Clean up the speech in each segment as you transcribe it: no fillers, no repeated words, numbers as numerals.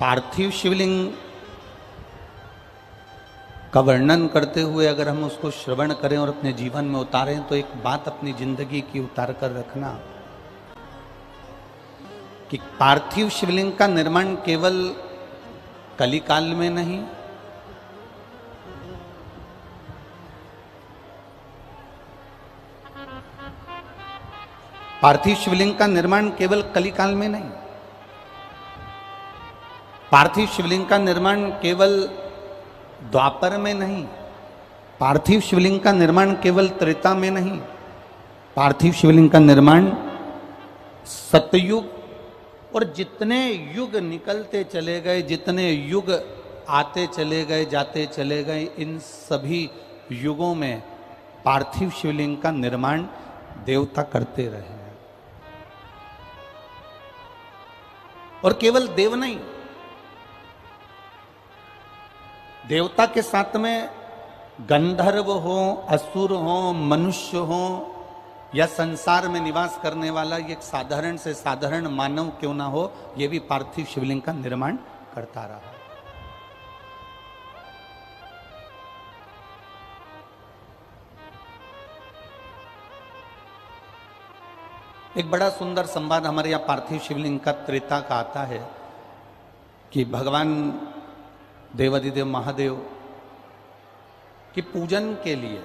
पार्थिव शिवलिंग का वर्णन करते हुए अगर हम उसको श्रवण करें और अपने जीवन में उतारें तो एक बात अपनी जिंदगी की उतार कर रखना कि पार्थिव शिवलिंग का निर्माण केवल कलिकाल में नहीं, पार्थिव शिवलिंग का निर्माण केवल कलिकाल में नहीं, पार्थिव शिवलिंग का निर्माण केवल द्वापर में नहीं, पार्थिव शिवलिंग का निर्माण केवल त्रेता में नहीं, पार्थिव शिवलिंग का निर्माण सतयुग और जितने युग निकलते चले गए, जितने युग आते चले गए, जाते चले गए, इन सभी युगों में पार्थिव शिवलिंग का निर्माण देवता करते रहे हैं। और केवल देव नहीं, देवता के साथ में गंधर्व हो, असुर हो, मनुष्य हो या संसार में निवास करने वाला एक साधारण से साधारण मानव क्यों ना हो, यह भी पार्थिव शिवलिंग का निर्माण करता रहा। एक बड़ा सुंदर संवाद हमारे यहाँ पार्थिव शिवलिंग का त्रेता का आता है कि भगवान देवाधिदेव महादेव की पूजन के लिए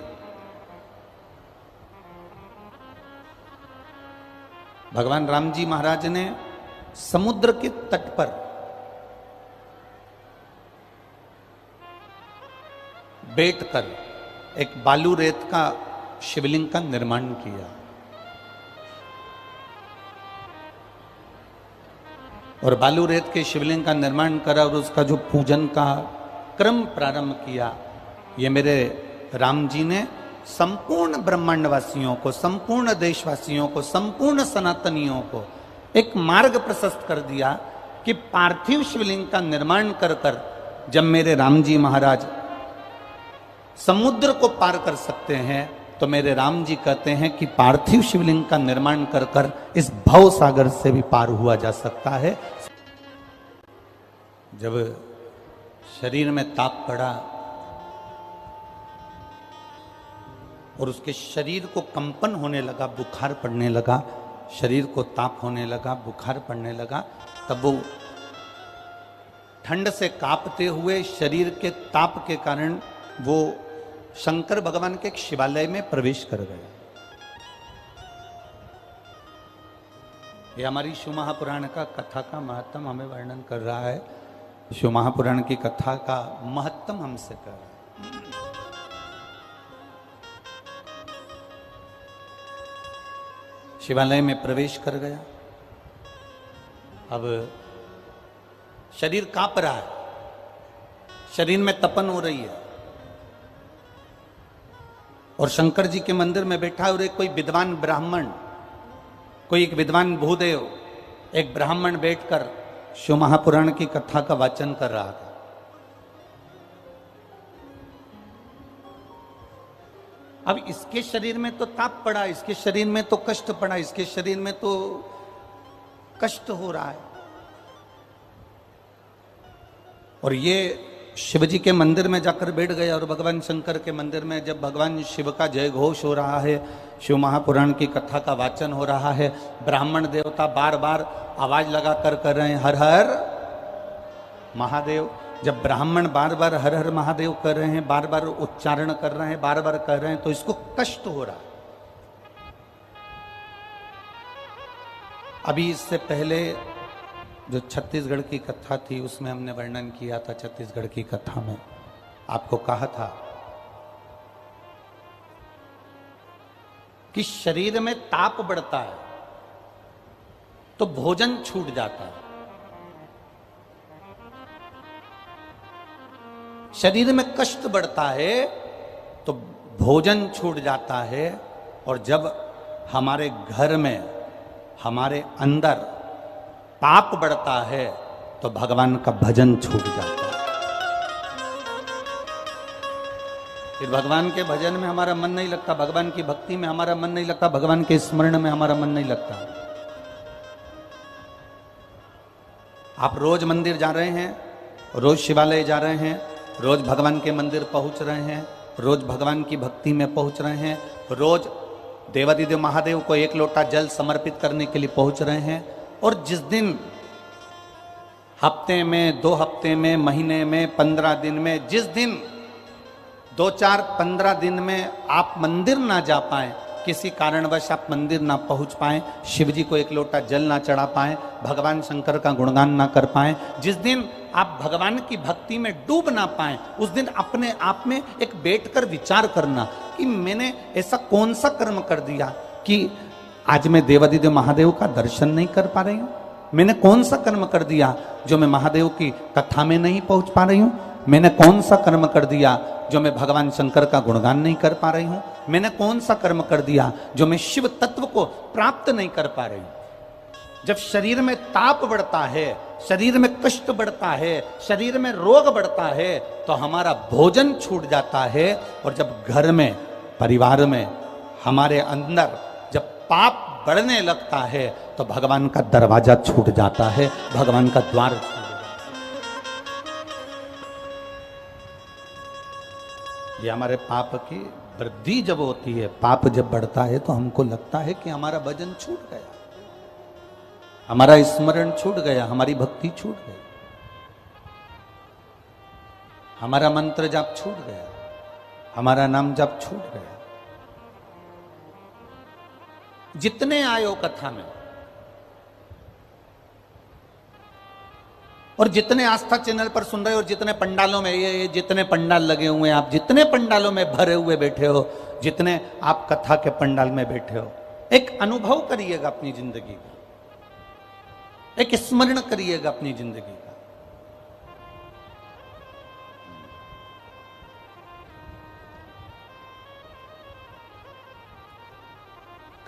भगवान राम जी महाराज ने समुद्र के तट पर बैठकर एक बालू रेत का शिवलिंग का निर्माण किया और बालू रेत के शिवलिंग का निर्माण करा और उसका जो पूजन का क्रम प्रारंभ किया, ये मेरे राम जी ने संपूर्ण ब्रह्मांडवासियों को, संपूर्ण देशवासियों को, संपूर्ण सनातनियों को एक मार्ग प्रशस्त कर दिया कि पार्थिव शिवलिंग का निर्माण कर कर जब मेरे राम जी महाराज समुद्र को पार कर सकते हैं तो मेरे राम जी कहते हैं कि पार्थिव शिवलिंग का निर्माण कर कर इस भव सागर से भी पार हुआ जा सकता है। जब शरीर में ताप पड़ा और उसके शरीर को कंपन होने लगा, बुखार पड़ने लगा, शरीर को ताप होने लगा, बुखार पड़ने लगा, तब वो ठंड से कांपते हुए शरीर के ताप के कारण वो शंकर भगवान के एक शिवालय में प्रवेश कर गए। ये हमारी शिव महापुराण का कथा का महत्तम हमें वर्णन कर रहा है। शिव महापुराण की कथा का महत्तम हमसे कर रहा है। शिवालय में प्रवेश कर गया। अब शरीर कांप रहा है, शरीर में तपन हो रही है और शंकर जी के मंदिर में बैठा और एक कोई विद्वान ब्राह्मण, कोई एक विद्वान भूदेव, एक ब्राह्मण बैठकर शिव महापुराण की कथा का वाचन कर रहा था। अब इसके शरीर में तो ताप पड़ा, इसके शरीर में तो कष्ट पड़ा, इसके शरीर में तो कष्ट हो रहा है और ये शिव जी के मंदिर में जाकर बैठ गया और भगवान शंकर के मंदिर में जब भगवान शिव का जय घोष हो रहा है, शिव महापुराण की कथा का वाचन हो रहा है, ब्राह्मण देवता बार बार आवाज लगाकर कर रहे हैं हर हर महादेव। जब ब्राह्मण बार बार हर हर महादेव कर रहे हैं, बार बार उच्चारण कर रहे हैं, बार बार कर रहे हैं, तो इसको कष्ट हो रहा है। अभी इससे पहले जो छत्तीसगढ़ की कथा थी उसमें हमने वर्णन किया था, छत्तीसगढ़ की कथा में आपको कहा था कि शरीर में ताप बढ़ता है तो भोजन छूट जाता है, शरीर में कष्ट बढ़ता है तो भोजन छूट जाता है, और जब हमारे घर में, हमारे अंदर पाप बढ़ता है तो भगवान का भजन छूट जाता है। फिर भगवान के भजन में हमारा मन नहीं लगता, भगवान की भक्ति में हमारा मन नहीं लगता, भगवान के स्मरण में हमारा मन नहीं लगता। आप रोज मंदिर जा रहे हैं, रोज शिवालय जा रहे हैं, रोज भगवान के मंदिर पहुंच रहे हैं, रोज भगवान की भक्ति में पहुंच रहे हैं, रोज देवादिदेव महादेव को एक लोटा जल समर्पित करने के लिए पहुंच रहे हैं। और जिस दिन हफ्ते में, 2 हफ्ते में, महीने में, 15 दिन में, जिस दिन 2, 4, 15 दिन में आप मंदिर ना जा पाए, किसी कारणवश आप मंदिर ना पहुंच पाए, शिव जी को एक लोटा जल ना चढ़ा पाए, भगवान शंकर का गुणगान ना कर पाए, जिस दिन आप भगवान की भक्ति में डूब ना पाए, उस दिन अपने आप में एक बैठकर विचार करना कि मैंने ऐसा कौन सा कर्म कर दिया कि आज मैं देवादिदेव महादेव का दर्शन नहीं कर पा रही हूं। मैंने कौन सा कर्म कर दिया जो मैं महादेव की कथा में नहीं पहुंच पा रही हूं। मैंने कौन सा कर्म कर दिया जो मैं भगवान शंकर का गुणगान नहीं कर पा रही हूं। मैंने कौन सा कर्म कर दिया जो मैं शिव तत्व को प्राप्त नहीं कर पा रही हूं। जब शरीर में ताप बढ़ता है, शरीर में कष्ट बढ़ता है, शरीर में रोग बढ़ता है, तो हमारा भोजन छूट जाता है। और जब घर में, परिवार में, हमारे अंदर जब पाप बढ़ने लगता है, तो भगवान का दरवाजा छूट जाता है, भगवान का द्वार छूट जाता है। ये हमारे पाप की वृद्धि जब होती है, पाप जब बढ़ता है, तो हमको लगता है कि हमारा भजन छूट गया, हमारा स्मरण छूट गया, हमारी भक्ति छूट गई, हमारा मंत्र जाप छूट गया, हमारा नाम जाप छूट गया। जितने आए हो कथा में और जितने आस्था चैनल पर सुन रहे हो और जितने पंडालों में, ये जितने पंडाल लगे हुए हैं, आप जितने पंडालों में भरे हुए बैठे हो, जितने आप कथा के पंडाल में बैठे हो, एक अनुभव करिएगा अपनी जिंदगी का, एक स्मरण करिएगा अपनी जिंदगी का।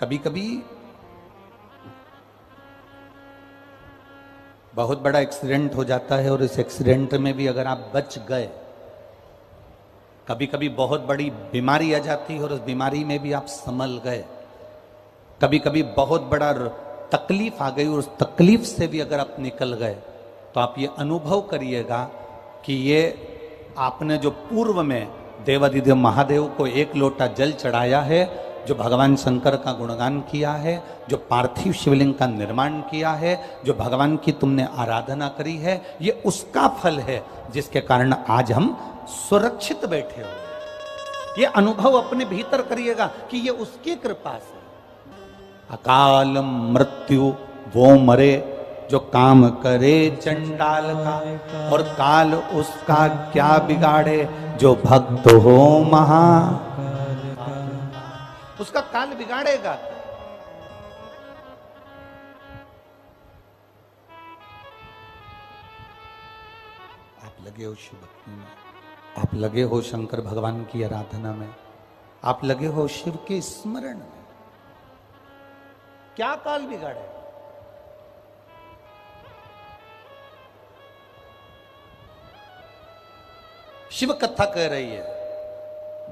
कभी कभी बहुत बड़ा एक्सीडेंट हो जाता है और इस एक्सीडेंट में भी अगर आप बच गए, कभी कभी बहुत बड़ी बीमारी आ जाती है और उस बीमारी में भी आप संभल गए, कभी कभी बहुत बड़ा तकलीफ आ गई और उस तकलीफ से भी अगर आप निकल गए, तो आप ये अनुभव करिएगा कि ये आपने जो पूर्व में देवादिदेव महादेव को एक लोटा जल चढ़ाया है, जो भगवान शंकर का गुणगान किया है, जो पार्थिव शिवलिंग का निर्माण किया है, जो भगवान की तुमने आराधना करी है, ये उसका फल है जिसके कारण आज हम सुरक्षित बैठे हो। ये अनुभव अपने भीतर करिएगा कि ये उसकी कृपा से। अकाल मृत्यु वो मरे जो काम करे चंडाल का, और काल उसका क्या बिगाड़े जो भक्त हो महा। उसका काल बिगाड़ेगा। आप लगे हो शिव भक्ति में, आप लगे हो शंकर भगवान की आराधना में, आप लगे हो शिव के स्मरण में, क्या काल बिगाड़ेगा? शिव कथा कह रही है,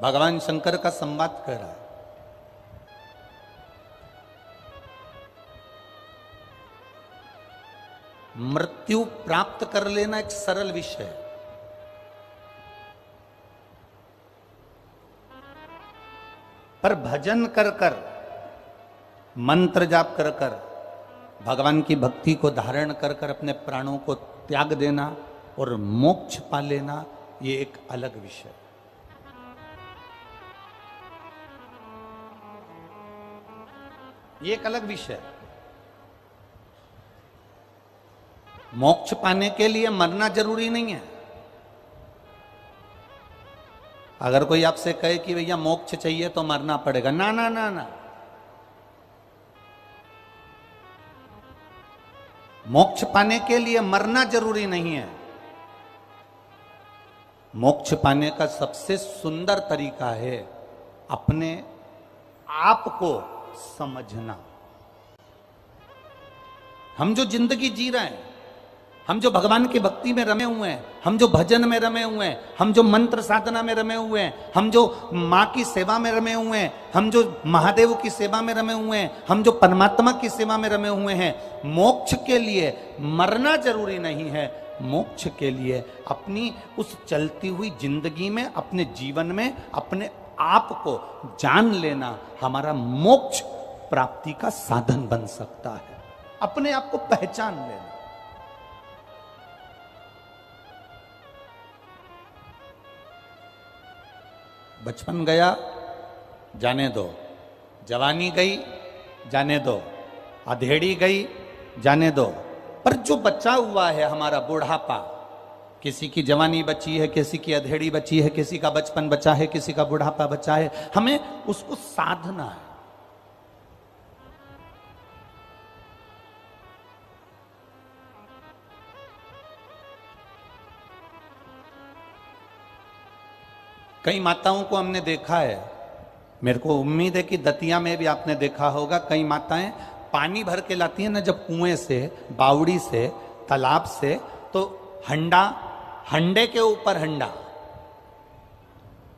भगवान शंकर का संवाद कर रहा है। मृत्यु प्राप्त कर लेना एक सरल विषय है, पर भजन कर कर, मंत्र जाप कर कर, भगवान की भक्ति को धारण कर कर अपने प्राणों को त्याग देना और मोक्ष पा लेना, ये एक अलग विषय है। ये एक अलग विषय है। मोक्ष पाने के लिए मरना जरूरी नहीं है। अगर कोई आपसे कहे कि भैया मोक्ष चाहिए तो मरना पड़ेगा, ना ना ना ना, मोक्ष पाने के लिए मरना जरूरी नहीं है। मोक्ष पाने का सबसे सुंदर तरीका है अपने आप को समझना। हम जो जिंदगी जी रहे हैं, हम जो भगवान की भक्ति में रमे हुए हैं, हम जो भजन में रमे हुए हैं, हम जो मंत्र साधना में रमे हुए हैं, हम जो माँ की सेवा में रमे हुए हैं, हम जो महादेव की सेवा में रमे हुए हैं, हम जो परमात्मा की सेवा में रमे हुए हैं, मोक्ष के लिए मरना जरूरी नहीं है। मोक्ष के लिए अपनी उस चलती हुई जिंदगी में, अपने जीवन में अपने आप को जान लेना हमारा मोक्ष प्राप्ति का साधन बन सकता है। अपने आप को पहचान लेना। बचपन गया, जाने दो। जवानी गई, जाने दो। अधेड़ी गई, जाने दो। पर जो बचा हुआ है हमारा बुढ़ापा, किसी की जवानी बची है, किसी की अधेड़ी बची है, किसी का बचपन बचा है, किसी का बुढ़ापा बचा है, हमें उसको साधना है। कई माताओं को हमने देखा है, मेरे को उम्मीद है कि दतिया में भी आपने देखा होगा, कई माताएं पानी भर के लाती हैं ना जब कुएं से, बावड़ी से, तालाब से, तो हंडे के ऊपर हंडा,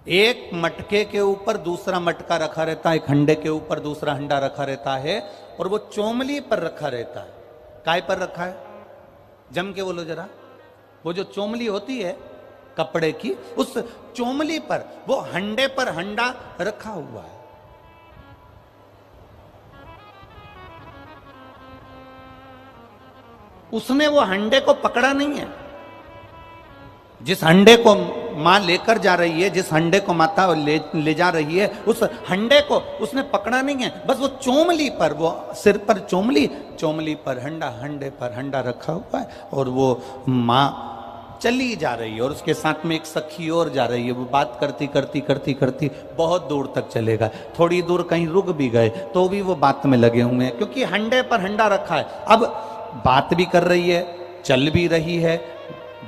एक मटके के ऊपर दूसरा मटका रखा रहता है, एक हंडे के ऊपर दूसरा हंडा रखा रहता है, और वो चोमली पर रखा रहता है। काय पर रखा है? जम के बोलो जरा। वो जो चोमली होती है कपड़े की, उस चोमली पर, वो हंडे पर हंडा रखा हुआ है। उसने वो हंडे को पकड़ा नहीं है। जिस हंडे को मां लेकर जा रही है, जिस हंडे को माता ले जा रही है, उस हंडे को उसने पकड़ा नहीं है। बस वो चोमली पर, वो सिर पर चोमली पर हंडा, हंडे पर हंडा रखा हुआ है, और वो मां चली जा रही है, और उसके साथ में एक सखी और जा रही है। वो बात करती बहुत दूर तक चलेगा। थोड़ी दूर कहीं रुक भी गए तो भी वो बात में लगे हुए हैं, क्योंकि हंडे पर हंडा रखा है। अब बात भी कर रही है, चल भी रही है,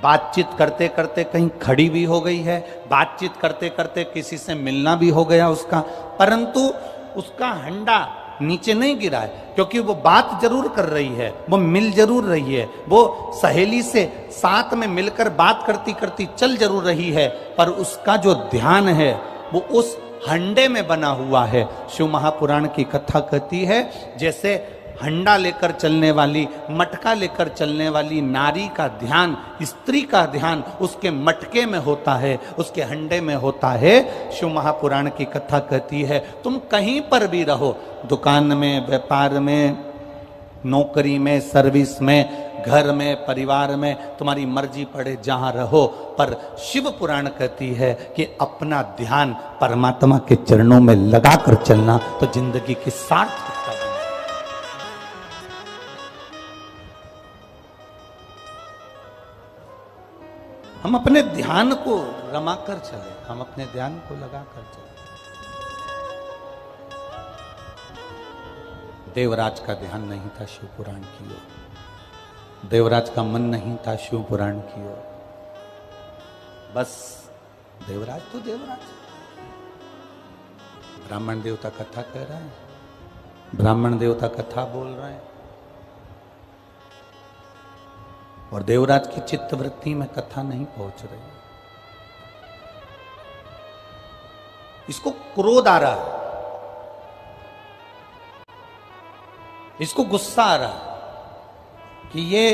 बातचीत करते करते कहीं खड़ी भी हो गई है, बातचीत करते करते किसी से मिलना भी हो गया उसका, परंतु उसका हंडा नीचे नहीं गिरा है, क्योंकि वो बात जरूर कर रही है, वो मिल जरूर रही है, वो सहेली से साथ में मिलकर बात करती चल जरूर रही है, पर उसका जो ध्यान है वो उस हंडे में बना हुआ है। शिव महापुराण की कथा कहती है, जैसे हंडा लेकर चलने वाली, मटका लेकर चलने वाली नारी का ध्यान, स्त्री का ध्यान उसके मटके में होता है, उसके हंडे में होता है। शिव महापुराण की कथा कहती है, तुम कहीं पर भी रहो, दुकान में, व्यापार में, नौकरी में, सर्विस में, घर में, परिवार में, तुम्हारी मर्जी पड़े जहां रहो, पर शिव पुराण कहती है कि अपना ध्यान परमात्मा के चरणों में लगाकर चलना तो जिंदगी की सार्थकता। हम अपने ध्यान को रमाकर चले, हम अपने ध्यान को लगाकर चले। देवराज का ध्यान नहीं था शिव पुराण की ओर, देवराज का मन नहीं था शिव पुराण की ओर। बस देवराज तो देवराज, ब्राह्मण देवता कथा कह रहे हैं, ब्राह्मण देवता कथा बोल रहे हैं, और देवराज की चित्त वृत्ति में कथा नहीं पहुंच रही। इसको क्रोध आ रहा है, इसको गुस्सा आ रहा है कि ये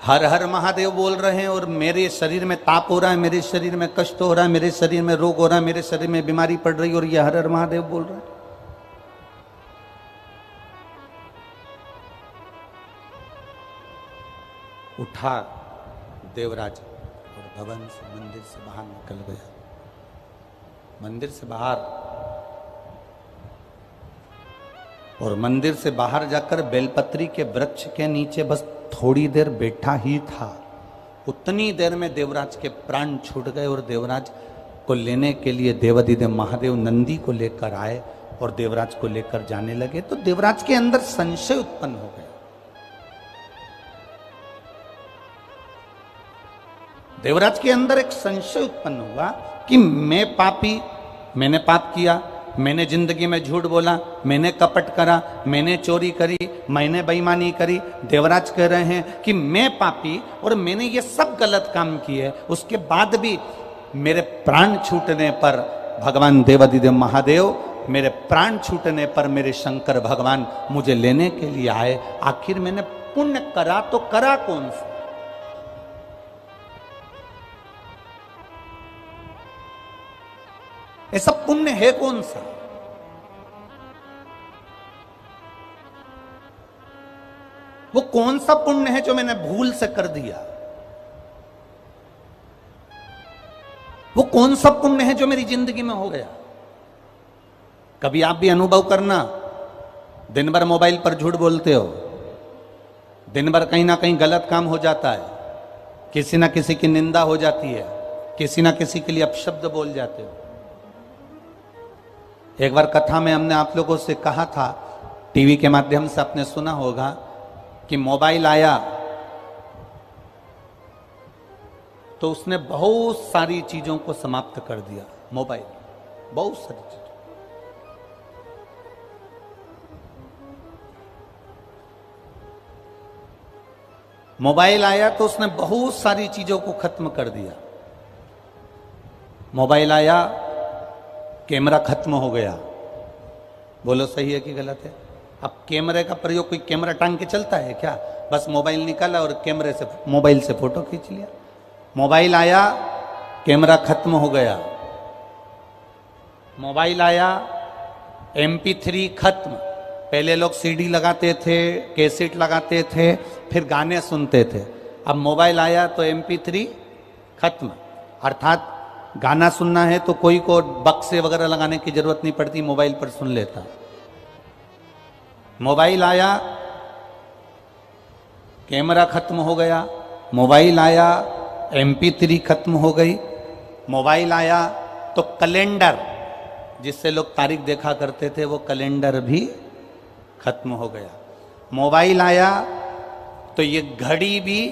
हर हर महादेव बोल रहे हैं और मेरे शरीर में ताप हो रहा है, मेरे शरीर में कष्ट हो रहा है, मेरे शरीर में रोग हो रहा है, मेरे शरीर में बीमारी पड़ रही है, और ये हर हर महादेव बोल रहे हैं। उठा देवराज और भवन से, मंदिर से बाहर निकल गया। मंदिर से बाहर, और मंदिर से बाहर जाकर बेलपत्री के वृक्ष के नीचे बस थोड़ी देर बैठा ही था। उतनी देर में देवराज के प्राण छूट गए, और देवराज को लेने के लिए देवाधिदेव महादेव नंदी को लेकर आए और देवराज को लेकर जाने लगे। तो देवराज के अंदर संशय उत्पन्न हो गया। देवराज के अंदर एक संशय उत्पन्न हुआ कि मैं पापी, मैंने पाप किया, मैंने जिंदगी में झूठ बोला, मैंने कपट करा, मैंने चोरी करी, मैंने बेईमानी करी। देवराज कह रहे हैं कि मैं पापी और मैंने ये सब गलत काम किए, उसके बाद भी मेरे प्राण छूटने पर भगवान देवाधिदेव महादेव, मेरे प्राण छूटने पर मेरे शंकर भगवान मुझे लेने के लिए आए। आखिर मैंने पुण्य करा तो करा कौन सा? ऐसा पुण्य है कौन सा? वो कौन सा पुण्य है जो मैंने भूल से कर दिया? वो कौन सा पुण्य है जो मेरी जिंदगी में हो गया? कभी आप भी अनुभव करना, दिन भर मोबाइल पर झूठ बोलते हो, दिन भर कहीं ना कहीं गलत काम हो जाता है, किसी ना किसी की निंदा हो जाती है, किसी ना किसी के लिए अपशब्द बोल जाते हो। एक बार कथा में हमने आप लोगों से कहा था, टीवी के माध्यम से आपने सुना होगा कि मोबाइल आया तो उसने बहुत सारी चीजों को समाप्त कर दिया। मोबाइल बहुत सारी चीजें, मोबाइल आया तो उसने बहुत सारी चीजों को खत्म कर दिया। मोबाइल आया, कैमरा खत्म हो गया। बोलो सही है कि गलत है? अब कैमरे का प्रयोग कोई कैमरा टांग के चलता है क्या? बस मोबाइल निकाला और कैमरे से, मोबाइल से फोटो खींच लिया। मोबाइल आया, कैमरा खत्म हो गया। मोबाइल आया, MP3 खत्म। पहले लोग सीडी लगाते थे, कैसेट लगाते थे, फिर गाने सुनते थे। अब मोबाइल आया तो MP3 खत्म। अर्थात गाना सुनना है तो कोई को बक्से वगैरह लगाने की जरूरत नहीं पड़ती, मोबाइल पर सुन लेता। मोबाइल आया, कैमरा खत्म हो गया। मोबाइल आया, MP3 खत्म हो गई। मोबाइल आया तो कैलेंडर, जिससे लोग तारीख देखा करते थे, वो कैलेंडर भी खत्म हो गया। मोबाइल आया तो ये घड़ी भी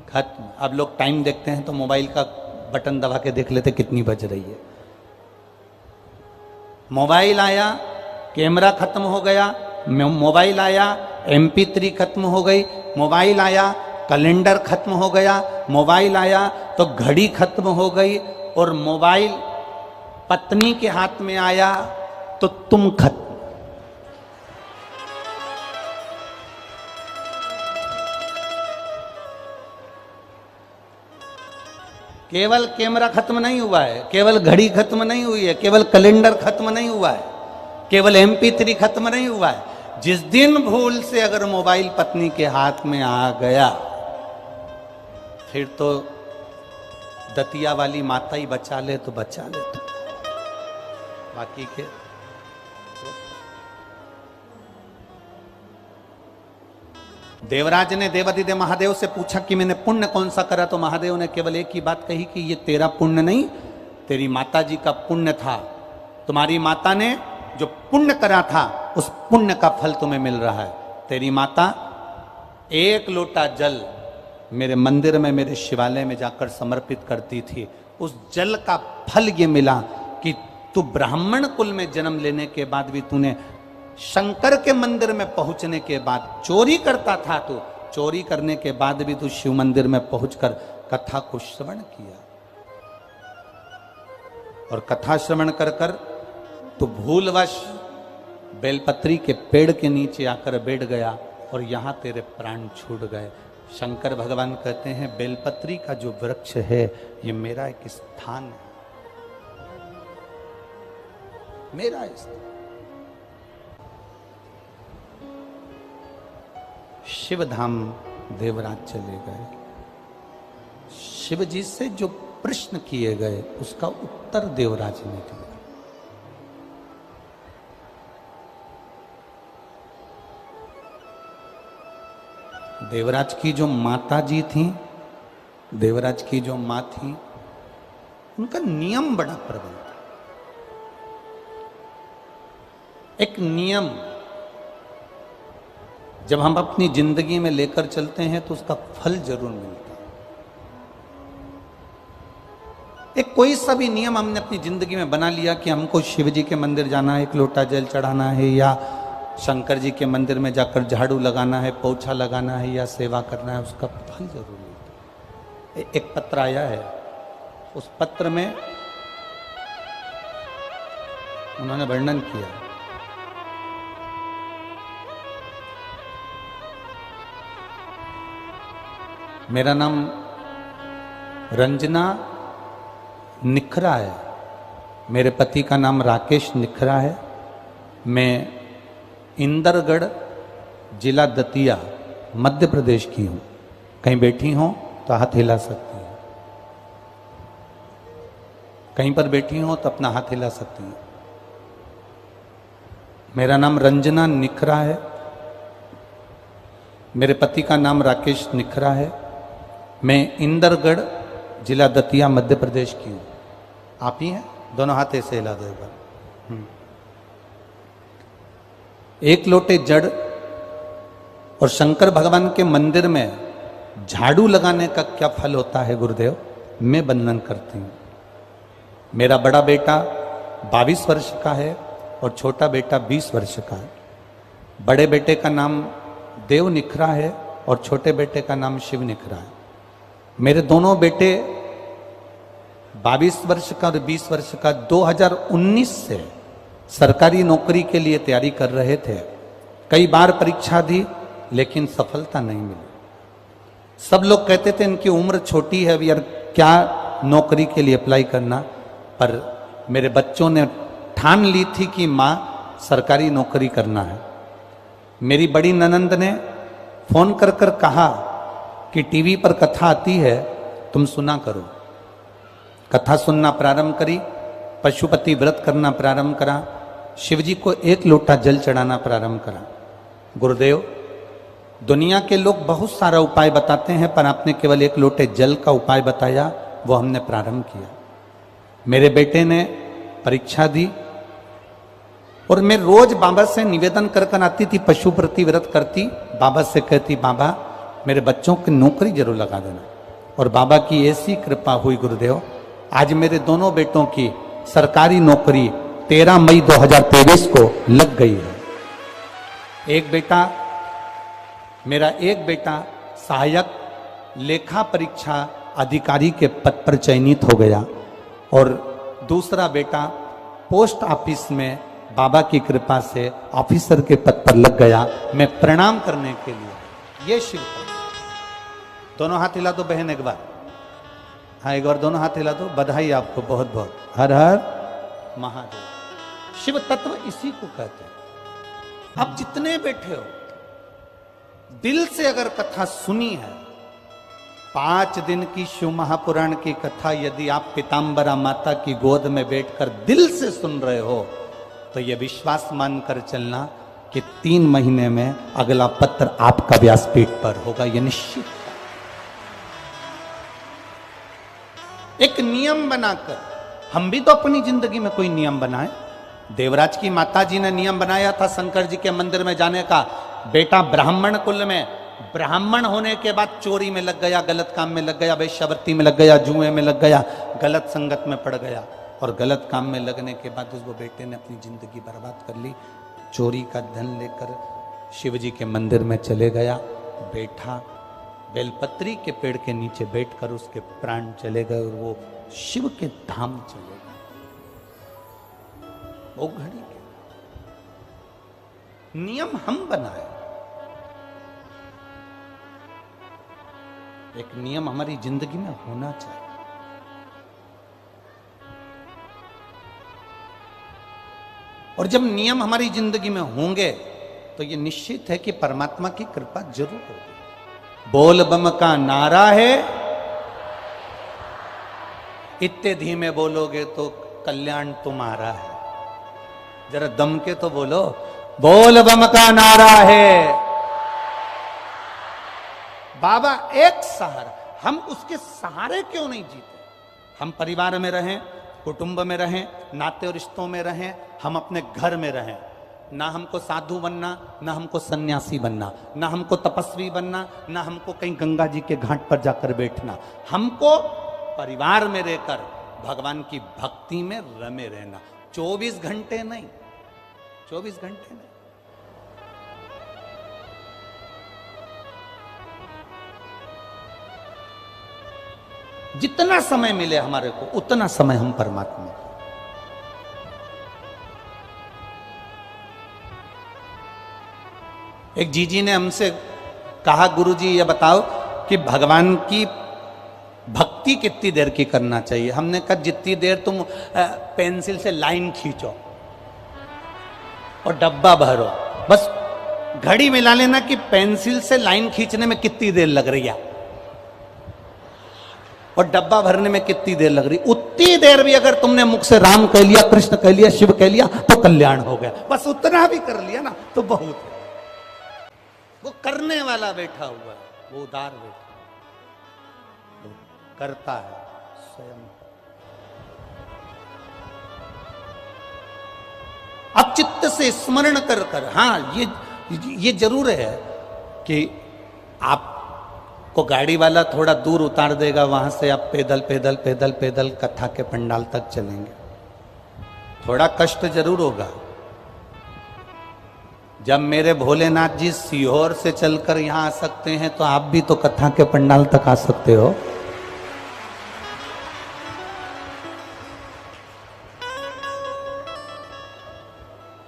खत्म। अब लोग टाइम देखते हैं तो मोबाइल का बटन दबा के देख लेते कितनी बज रही है। मोबाइल आया, कैमरा खत्म हो गया। मोबाइल आया, MP3 खत्म हो गई। मोबाइल आया, कैलेंडर खत्म हो गया। मोबाइल आया तो घड़ी खत्म हो गई। और मोबाइल पत्नी के हाथ में आया तो तुम खत्म। केवल कैमरा खत्म नहीं हुआ है, केवल घड़ी खत्म नहीं हुई है, केवल कैलेंडर खत्म नहीं हुआ है, केवल MP3 खत्म नहीं हुआ है। जिस दिन भूल से अगर मोबाइल पत्नी के हाथ में आ गया, फिर तो दतिया वाली माता ही बचा ले तो बचा ले, तो बाकी के देवराज ने देवाधिदेव महादेव से पूछा कि मैंने पुण्य कौन सा करा, तो महादेव ने केवल एक ही बात कही कि ये तेरा पुण्य नहीं, तेरी माता जी का पुण्य था। तुम्हारी माता ने जो पुण्य करा था उस पुण्य का फल तुम्हें मिल रहा है। तेरी माता एक लोटा जल मेरे मंदिर में, मेरे शिवालय में जाकर समर्पित करती थी। उस जल का फल ये मिला कि तू ब्राह्मण कुल में जन्म लेने के बाद भी तूने शंकर के मंदिर में पहुंचने के बाद चोरी करता था, तो चोरी करने के बाद भी तू शिव मंदिर में पहुंचकर कथा को श्रवण किया। और कथा श्रवण कर कर तो भूलवश बेलपत्री के पेड़ के नीचे आकर बैठ गया और यहां तेरे प्राण छूट गए। शंकर भगवान कहते हैं बेलपत्री का जो वृक्ष है ये मेरा एक स्थान है, मेरा स्थान। शिव धाम देवराज चले गए। शिव जी से जो प्रश्न किए गए उसका उत्तर देवराज ने दिया। देवराज की जो माता जी थी, देवराज की जो माँ थी, उनका नियम बड़ा प्रबल था। एक नियम जब हम अपनी जिंदगी में लेकर चलते हैं तो उसका फल जरूर मिलता है। एक कोई सा भी नियम हमने अपनी जिंदगी में बना लिया कि हमको शिव जी के मंदिर जाना है, एक लोटा जल चढ़ाना है, या शंकर जी के मंदिर में जाकर झाड़ू लगाना है, पोछा लगाना है, या सेवा करना है, उसका फल जरूरी है। एक पत्र आया है, उस पत्र में उन्होंने वर्णन किया, मेरा नाम रंजना निखरा है, मेरे पति का नाम राकेश निखरा है, मैं इंदरगढ़ जिला दतिया मध्य प्रदेश की हूँ। कहीं बैठी हो तो हाथ हिला सकती हैं, कहीं पर बैठी हो तो अपना हाथ हिला सकती हैं। मेरा नाम रंजना निखरा है, मेरे पति का नाम राकेश निखरा है, मैं इंदरगढ़ जिला दतिया मध्य प्रदेश की हूँ। आप ही हैं? दोनों हाथ ऐसे हिला दो एक बार। एक लोटे जड़ और शंकर भगवान के मंदिर में झाड़ू लगाने का क्या फल होता है गुरुदेव, मैं वर्णन करती हूँ। मेरा बड़ा बेटा 22 वर्ष का है और छोटा बेटा 20 वर्ष का है। बड़े बेटे का नाम देव निखरा है और छोटे बेटे का नाम शिव निखरा है। मेरे दोनों बेटे 22 वर्ष का और 20 वर्ष का 2019 से सरकारी नौकरी के लिए तैयारी कर रहे थे। कई बार परीक्षा दी लेकिन सफलता नहीं मिली। सब लोग कहते थे इनकी उम्र छोटी है, अभी यार क्या नौकरी के लिए अप्लाई करना। पर मेरे बच्चों ने ठान ली थी कि माँ सरकारी नौकरी करना है। मेरी बड़ी ननंद ने फोन कर कर कहा कि टीवी पर कथा आती है, तुम सुना करो। कथा सुनना प्रारंभ करी, पशुपति व्रत करना प्रारंभ करा, शिवजी को एक लोटा जल चढ़ाना प्रारंभ करा। गुरुदेव, दुनिया के लोग बहुत सारा उपाय बताते हैं, पर आपने केवल एक लोटे जल का उपाय बताया, वो हमने प्रारंभ किया। मेरे बेटे ने परीक्षा दी और मैं रोज बाबा से निवेदन कर कर आती थी, पशुपति व्रत करती, बाबा से कहती बाबा मेरे बच्चों की नौकरी जरूर लगा देना। और बाबा की ऐसी कृपा हुई गुरुदेव, आज मेरे दोनों बेटों की सरकारी नौकरी 13 मई 2023 को लग गई है। मेरा एक बेटा सहायक लेखा परीक्षा अधिकारी के पद पर चयनित हो गया और दूसरा बेटा पोस्ट ऑफिस में बाबा की कृपा से ऑफिसर के पद पर लग गया। मैं प्रणाम करने के लिए ये शिव, दोनों हाथ हिला दो बहन एक बार, हाँ एक बार दोनों हाथ हिला दो। बधाई आपको बहुत बहुत। हर हर महादेव। शिव तत्व इसी को कहते हैं। आप जितने बैठे हो दिल से अगर कथा सुनी है, 5 दिन की शिव महापुराण की कथा यदि आप पीताम्बरा माता की गोद में बैठकर दिल से सुन रहे हो तो यह विश्वास मानकर चलना कि 3 महीने में अगला पत्र आपका व्यासपीठ पर होगा, यह निश्चित। एक नियम बनाकर, हम भी तो अपनी जिंदगी में कोई नियम बनाए। देवराज की माता जी ने नियम बनाया था शंकर जी के मंदिर में जाने का। बेटा ब्राह्मण कुल में, ब्राह्मण होने के बाद चोरी में लग गया, गलत काम में लग गया, वेश्यावृत्ति में लग गया, जुए में लग गया, गलत संगत में पड़ गया और गलत काम में लगने के बाद उस वो बेटे ने अपनी जिंदगी बर्बाद कर ली। चोरी का धन लेकर शिव जी के मंदिर में चले गया, बैठा, बेलपत्री के पेड़ के नीचे बैठकर उसके प्राण चले गए और वो शिव के धाम चले गए। वो घड़ी के नियम हम बनाए। एक नियम हमारी जिंदगी में होना चाहिए। और जब नियम हमारी जिंदगी में होंगे तो ये निश्चित है कि परमात्मा की कृपा जरूर होगी। बोल बम का नारा है, इतने धीमे बोलोगे तो कल्याण तुम्हारा है। जरा दम के तो बोलो, बोल बम का नारा है। बाबा एक सहारा, हम उसके सहारे क्यों नहीं जीते? हम परिवार में रहें, कुटुंब में रहें, नाते और रिश्तों में रहें, हम अपने घर में रहें। ना हमको साधु बनना, ना हमको सन्यासी बनना, ना हमको तपस्वी बनना, ना हमको कहीं गंगा जी के घाट पर जाकर बैठना। हमको परिवार में रहकर भगवान की भक्ति में रमे रहना। 24 घंटे नहीं, 24 घंटे नहीं। जितना समय मिले हमारे को उतना समय हम परमात्मा को। एक जीजी ने हमसे कहा, गुरुजी ये बताओ कि भगवान की भक्ति कितनी देर की करना चाहिए। हमने कहा जितनी देर तुम पेंसिल से लाइन खींचो और डब्बा भरो, बस घड़ी मिला लेना कि पेंसिल से लाइन खींचने में कितनी देर लग रही है और डब्बा भरने में कितनी देर लग रही। उतनी देर भी अगर तुमने मुख से राम कह लिया, कृष्ण कह लिया, शिव कह लिया तो कल्याण हो गया। बस उतना भी कर लिया ना तो बहुत है। वो करने वाला बैठा हुआ है, वो उदार बैठा, वो करता है स्वयं। अब चित्त से स्मरण कर कर, हाँ ये जरूर है कि आपको गाड़ी वाला थोड़ा दूर उतार देगा, वहां से आप पैदल पैदल पैदल पैदल कथा के पंडाल तक चलेंगे। थोड़ा कष्ट जरूर होगा। जब मेरे भोलेनाथ जी सीहोर से चलकर यहां आ सकते हैं तो आप भी तो कथा के पंडाल तक आ सकते हो।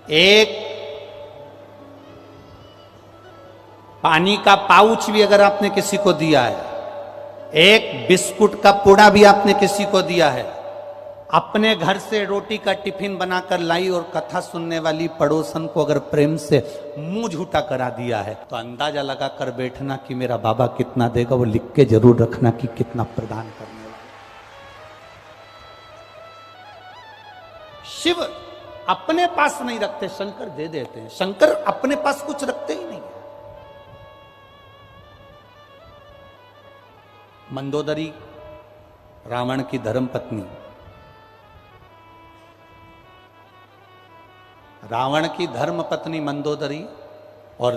एक पानी का पाउच भी अगर आपने किसी को दिया है, एक बिस्कुट का पुड़ा भी आपने किसी को दिया है, अपने घर से रोटी का टिफिन बनाकर लाई और कथा सुनने वाली पड़ोसन को अगर प्रेम से मुंह झूठा करा दिया है, तो अंदाजा लगा कर बैठना कि मेरा बाबा कितना देगा। वो लिख के जरूर रखना कि कितना प्रदान करने वाला। शिव अपने पास नहीं रखते, शंकर दे देते हैं। शंकर अपने पास कुछ रखते ही नहीं है। मंदोदरी रावण की धर्म पत्नी, रावण की धर्म पत्नी मंदोदरी और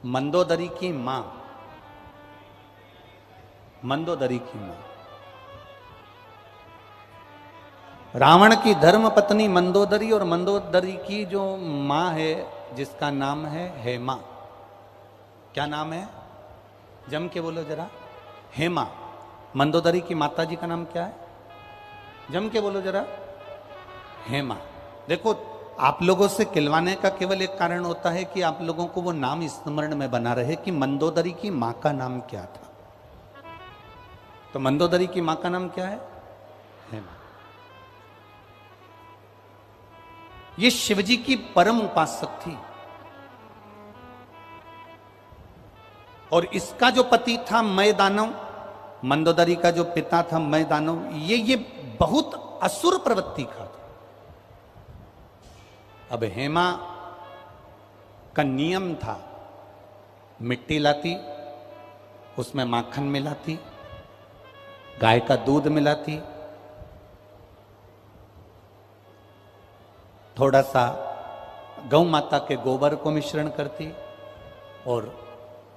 मंदोदरी की मां, मंदोदरी की मां, रावण की धर्म पत्नी मंदोदरी और मंदोदरी की जो मां है जिसका नाम है हेमा। क्या नाम है? जम के बोलो जरा। हेमा। मंदोदरी की माता जी का नाम क्या है? जम के बोलो जरा। हेमा। देखो, आप लोगों से खिलवाने का केवल एक कारण होता है कि आप लोगों को वो नाम स्मरण में बना रहे कि मंदोदरी की मां का नाम क्या था। तो मंदोदरी की मां का नाम क्या है? हेमा। ये शिवजी की परम उपासक थी और इसका जो पति था मय दानव, मंदोदरी का जो पिता था मय दानव, ये बहुत असुर प्रवृत्ति का था। अब हेमा का नियम था, मिट्टी लाती, उसमें माखन मिलाती, गाय का दूध मिलाती, थोड़ा सा गौ माता के गोबर को मिश्रण करती और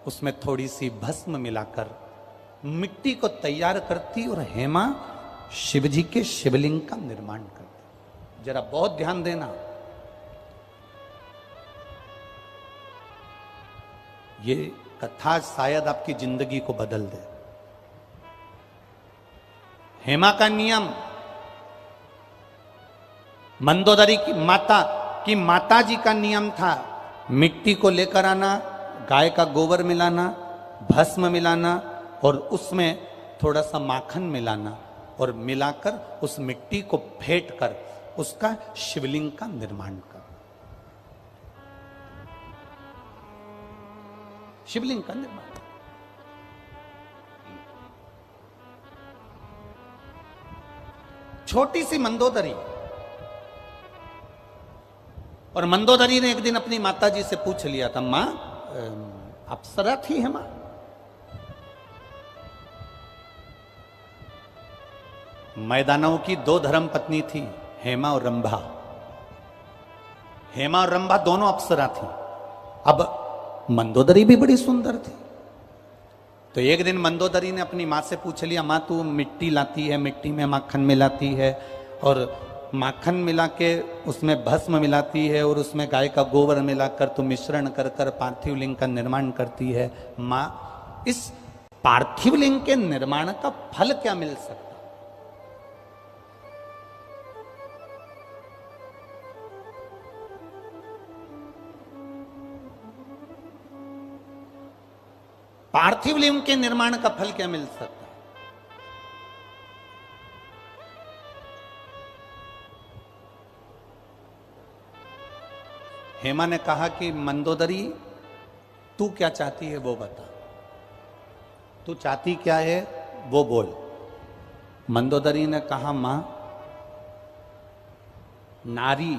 उसमें थोड़ी सी भस्म मिलाकर मिट्टी को तैयार करती और हेमा शिवजी के शिवलिंग का निर्माण करती। जरा बहुत ध्यान देना, ये कथा शायद आपकी जिंदगी को बदल दे। हेमा का नियम, मंदोदरी की माता जी का नियम था, मिट्टी को लेकर आना, गाय का गोबर मिलाना, भस्म मिलाना और उसमें थोड़ा सा माखन मिलाना और मिलाकर उस मिट्टी को फेंट कर उसका शिवलिंग का निर्माण कर, शिवलिंग का निर्माण। छोटी सी मंदोदरी, और मंदोदरी ने एक दिन अपनी माता जी से पूछ लिया था, मां अप्सरा थी हेमा? मैदानों की दो धर्म पत्नी थी, हेमा और रंभा। हेमा और रंभा दोनों अप्सरा थी। अब मंदोदरी भी बड़ी सुंदर थी, तो एक दिन मंदोदरी ने अपनी माँ से पूछ लिया, माँ तू मिट्टी लाती है, मिट्टी में माखन मिलाती है और माखन मिला के उसमें भस्म मिलाती है और उसमें गाय का गोबर मिलाकर तू मिश्रण कर कर पार्थिव लिंग का निर्माण करती है। माँ, इस पार्थिव लिंग के निर्माण का फल क्या मिल सकता? पार्थिव लिंग के निर्माण का फल क्या मिल सकता है? हेमा ने कहा कि मंदोदरी तू क्या चाहती है वो बता, तू चाहती क्या है वो बोल। मंदोदरी ने कहा, मां, नारी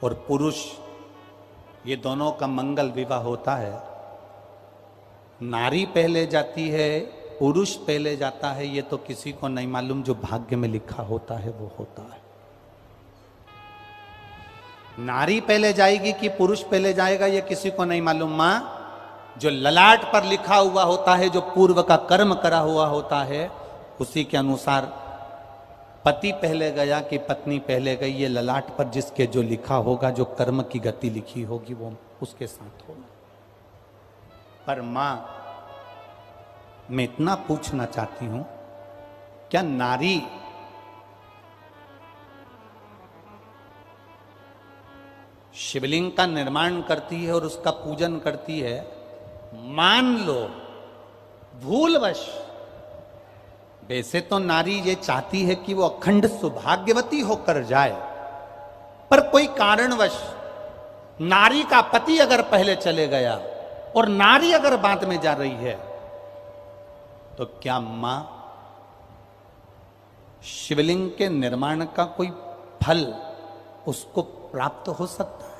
और पुरुष ये दोनों का मंगल विवाह होता है। नारी पहले जाती है, पुरुष पहले जाता है, ये तो किसी को नहीं मालूम, जो भाग्य में लिखा होता है वो होता है। नारी पहले जाएगी कि पुरुष पहले जाएगा ये किसी को नहीं मालूम। मां, जो ललाट पर लिखा हुआ होता है, जो पूर्व का कर्म करा हुआ होता है, उसी के अनुसार पति पहले गया कि पत्नी पहले गई, ये ललाट पर जिसके जो लिखा होगा, जो कर्म की गति लिखी होगी वो उसके साथ होगा। पर मां, मैं इतना पूछना चाहती हूं, क्या नारी शिवलिंग का निर्माण करती है और उसका पूजन करती है, मान लो भूलवश, वैसे तो नारी ये चाहती है कि वो अखंड सौभाग्यवती होकर जाए, पर कोई कारणवश नारी का पति अगर पहले चले गया और नारी अगर बाद में जा रही है, तो क्या मां शिवलिंग के निर्माण का कोई फल उसको प्राप्त हो सकता है?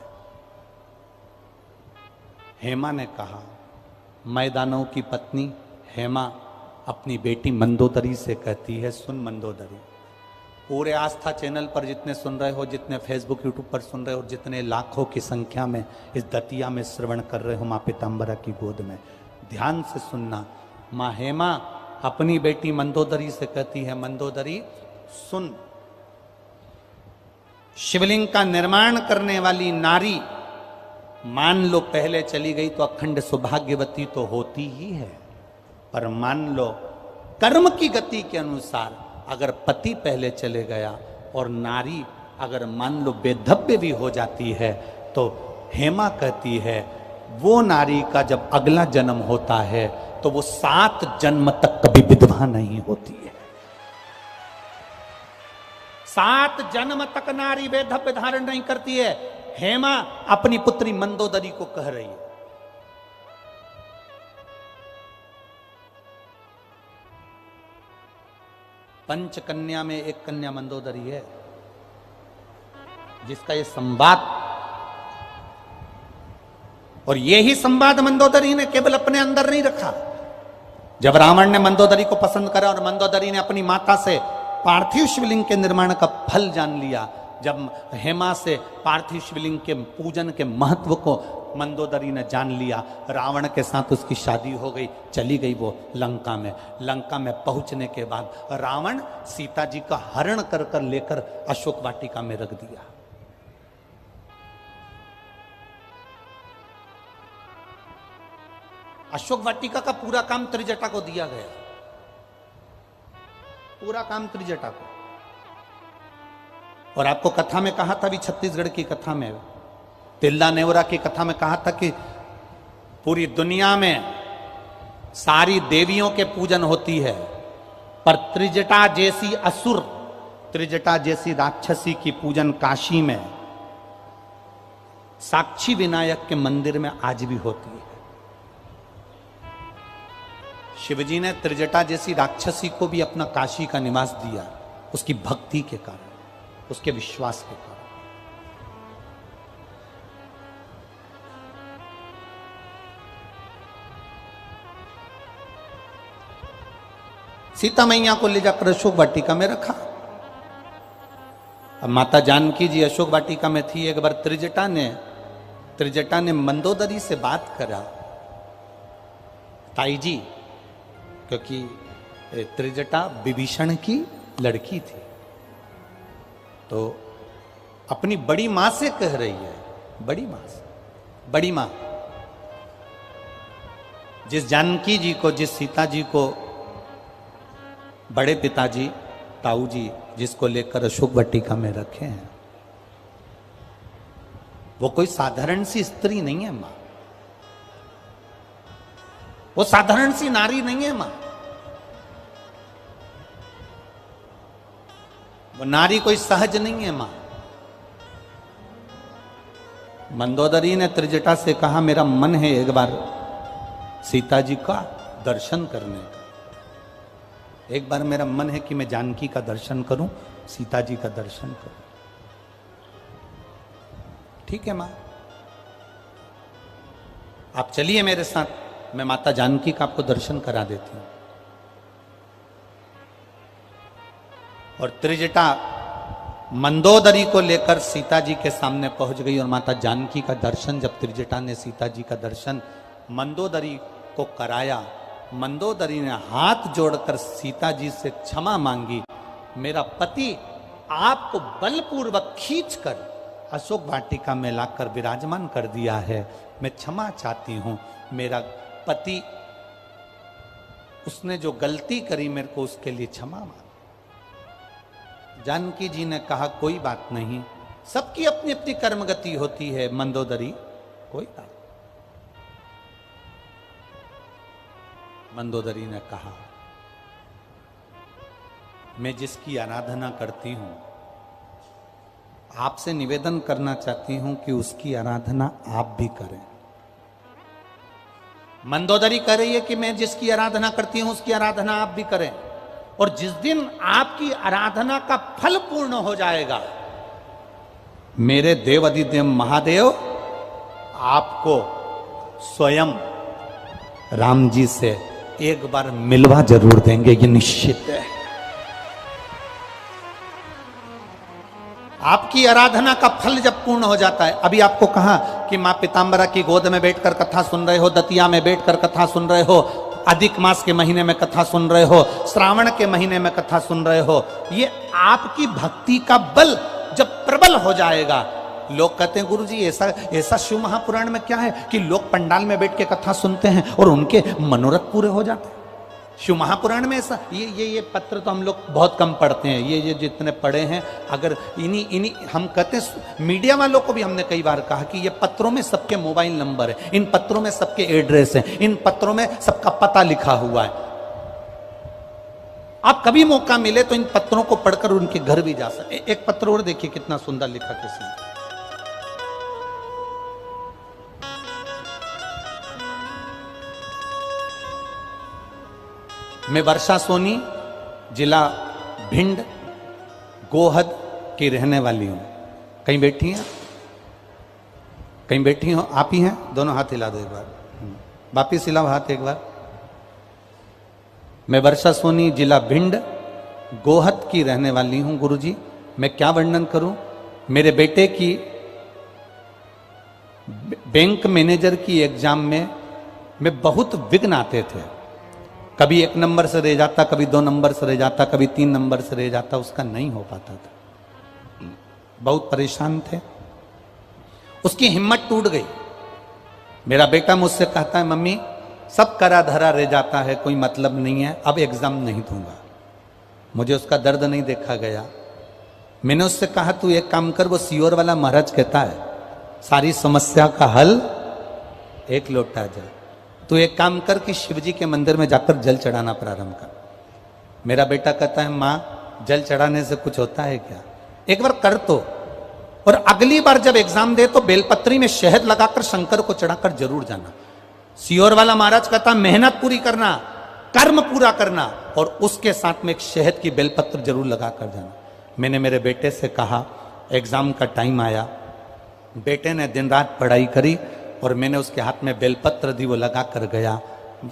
हेमा ने कहा, मैदानों की पत्नी हेमा अपनी बेटी मंदोदरी से कहती है, सुन मंदोदरी, पूरे आस्था चैनल पर जितने सुन रहे हो, जितने फेसबुक यूट्यूब पर सुन रहे हो, जितने लाखों की संख्या में इस दतिया में श्रवण कर रहे हो मां पीतांबरा की गोद में, ध्यान से सुनना। मां हेमा अपनी बेटी मंदोदरी से कहती है, मंदोदरी सुन, शिवलिंग का निर्माण करने वाली नारी मान लो पहले चली गई तो अखंड सौभाग्यवती तो होती ही है, पर मान लो कर्म की गति के अनुसार अगर पति पहले चले गया और नारी अगर मान लो बेधव्य भी हो जाती है, तो हेमा कहती है वो नारी का जब अगला जन्म होता है तो वो 7 जन्म तक कभी विधवा नहीं होती है। 7 जन्म तक नारी वैधव्य धारण नहीं करती है। हेमा अपनी पुत्री मंदोदरी को कह रही है। पंच कन्या में एक कन्या मंदोदरी है, जिसका ये संवाद, और यही संवाद मंदोदरी ने केवल अपने अंदर नहीं रखा। जब रावण ने मंदोदरी को पसंद करा और मंदोदरी ने अपनी माता से पार्थिव शिवलिंग के निर्माण का फल जान लिया, जब हेमा से पार्थिव शिवलिंग के पूजन के महत्व को मंदोदरी ने जान लिया, रावण के साथ उसकी शादी हो गई, चली गई वो लंका में। लंका में पहुंचने के बाद रावण सीता जी का हरण कर कर लेकर अशोक वाटिका में रख दिया। अशोक वाटिका का पूरा काम त्रिजटा को दिया गया, पूरा काम त्रिजटा को। और आपको कथा में कहा था, भी छत्तीसगढ़ की कथा में, तिल्ला नेवरा की कथा में कहा था कि पूरी दुनिया में सारी देवियों के पूजन होती है, पर त्रिजटा जैसी असुर, त्रिजटा जैसी राक्षसी की पूजन काशी में साक्षी विनायक के मंदिर में आज भी होती है। शिवजी ने त्रिजटा जैसी राक्षसी को भी अपना काशी का निवास दिया, उसकी भक्ति के कारण, उसके विश्वास के कारण। सीता मैया को ले जाकर अशोक वाटिका में रखा। अब माता जानकी जी अशोक वाटिका में थी। एक बार त्रिजटा ने मंदोदरी से बात करा, ताई जी क्योंकि त्रिजटा विभीषण की लड़की थी, तो अपनी बड़ी मां से कह रही है, बड़ी मां से, बड़ी मां, जिस जानकी जी को, जिस सीता जी को बड़े पिताजी ताऊ जी जिसको लेकर अशोक वाटिका में रखे हैं, वो कोई साधारण सी स्त्री नहीं है मां, वो साधारण सी नारी नहीं है मां, वो नारी कोई सहज नहीं है मां। मंदोदरी ने त्रिजटा से कहा, मेरा मन है एक बार सीता जी का दर्शन करने का, एक बार मेरा मन है कि मैं जानकी का दर्शन करूं, सीता जी का दर्शन करूं। ठीक है मां, आप चलिए मेरे साथ, मैं माता जानकी का आपको दर्शन करा देती हूं। और त्रिजटा मंदोदरी को लेकर सीता जी के सामने पहुंच गई और माता जानकी का दर्शन, जब त्रिजटा ने सीता जी का दर्शन मंदोदरी को कराया, मंदोदरी ने हाथ जोड़कर सीता जी से क्षमा मांगी, मेरा पति आपको बलपूर्वक खींचकर अशोक वाटिका में लाकर विराजमान कर दिया है, मैं क्षमा चाहती हूं, मेरा पति, उसने जो गलती करी मेरे को उसके लिए क्षमा मांग। जानकी जी ने कहा, कोई बात नहीं, सबकी अपनी अपनी कर्मगति होती है मंदोदरी, कोई बात। मंदोदरी ने कहा, मैं जिसकी आराधना करती हूं, आपसे निवेदन करना चाहती हूं कि उसकी आराधना आप भी करें। मंदोदरी कह रही है कि मैं जिसकी आराधना करती हूं उसकी आराधना आप भी करें, और जिस दिन आपकी आराधना का फल पूर्ण हो जाएगा, मेरे देवाधिदेव महादेव आपको स्वयं राम जी से एक बार मिलवा जरूर देंगे, ये निश्चित है। आपकी आराधना का फल जब पूर्ण हो जाता है, अभी आपको कहा कि मां पीतांबरा की गोद में बैठकर कथा सुन रहे हो, दतिया में बैठकर कथा सुन रहे हो, अधिक मास के महीने में कथा सुन रहे हो, श्रावण के महीने में कथा सुन रहे हो, ये आपकी भक्ति का बल जब प्रबल हो जाएगा। लोग कहते हैं गुरुजी ऐसा शिव महापुराण में क्या है कि लोग पंडाल में बैठ के कथा सुनते हैं और उनके मनोरथ पूरे हो जाते हैं। शिव महापुराण में ऐसा, ये पत्र तो हम लोग बहुत कम पढ़ते हैं, ये जितने पढ़े हैं, अगर इन्हीं हम कहते हैं, मीडिया वालों को भी हमने कई बार कहा कि ये पत्रों में सबके मोबाइल नंबर है, इन पत्रों में सबके एड्रेस है, इन पत्रों में सबका पता लिखा हुआ है। आप कभी मौका मिले तो इन पत्रों को पढ़कर उनके घर भी जा सकते। एक पत्र और देखिए कितना सुंदर लिखा किसी ने। मैं वर्षा सोनी, जिला भिंड, गोहद की रहने वाली हूं। कहीं बैठी हैं? कहीं बैठी हो? आप ही हैं? दोनों हाथ हिला दो एक बार, वापिस हिलाओ हाथ एक बार। मैं वर्षा सोनी, जिला भिंड, गोहद की रहने वाली हूं। गुरुजी, मैं क्या वर्णन करूं? मेरे बेटे की बैंक मैनेजर की एग्जाम में बहुत विघ्न आते थे। कभी 1 नंबर से रह जाता, कभी 2 नंबर से रह जाता, कभी 3 नंबर से रह जाता, उसका नहीं हो पाता था। बहुत परेशान थे, उसकी हिम्मत टूट गई। मेरा बेटा मुझसे कहता है, मम्मी सब करा धरा रह जाता है, कोई मतलब नहीं है, अब एग्जाम नहीं दूंगा। मुझे उसका दर्द नहीं देखा गया। मैंने उससे कहा, तू एक काम कर, वो सियोर वाला महाराज कहता है सारी समस्या का हल एक लोटा जल। तू एक काम कर कि शिवजी के मंदिर में जाकर जल चढ़ाना प्रारंभ कर। मेरा बेटा कहता है, मां जल चढ़ाने से कुछ होता है क्या? एक बार कर तो, और अगली बार जब एग्जाम दे तो बेलपत्री में शहद लगाकर शंकर को चढ़ाकर जरूर जाना। सियोर वाला महाराज कहता, मेहनत पूरी करना, कर्म पूरा करना, और उसके साथ में एक शहद की बेलपत्र जरूर लगाकर जाना। मैंने मेरे बेटे से कहा, एग्जाम का टाइम आया, बेटे ने दिन रात पढ़ाई करी और मैंने उसके हाथ में बेलपत्र दी, वो लगा कर गया।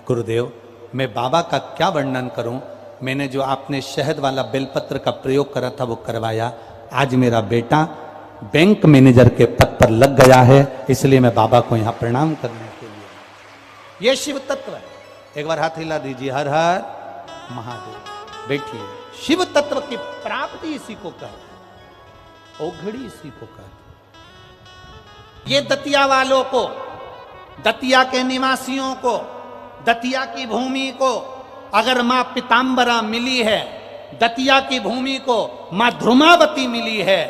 गुरुदेव, मैं बाबा का क्या वर्णन करूं, मैंने जो आपने शहद वाला बेलपत्र का प्रयोग करा था वो करवाया। आज मेरा बेटा बैंक मैनेजर के पद पर लग गया है, इसलिए मैं बाबा को यहां प्रणाम करने के लिए। यह शिव तत्व है। एक बार हाथ हिला दीजिए, हर हर महादेव। बैठिए। शिव तत्व की प्राप्ति इसी को कहते, ओघड़ी इसी को कहते। ये दतिया वालों को, दतिया के निवासियों को, दतिया की भूमि को अगर मां पीतांबरा मिली है, दतिया की भूमि को मां ध्रुमावती मिली है,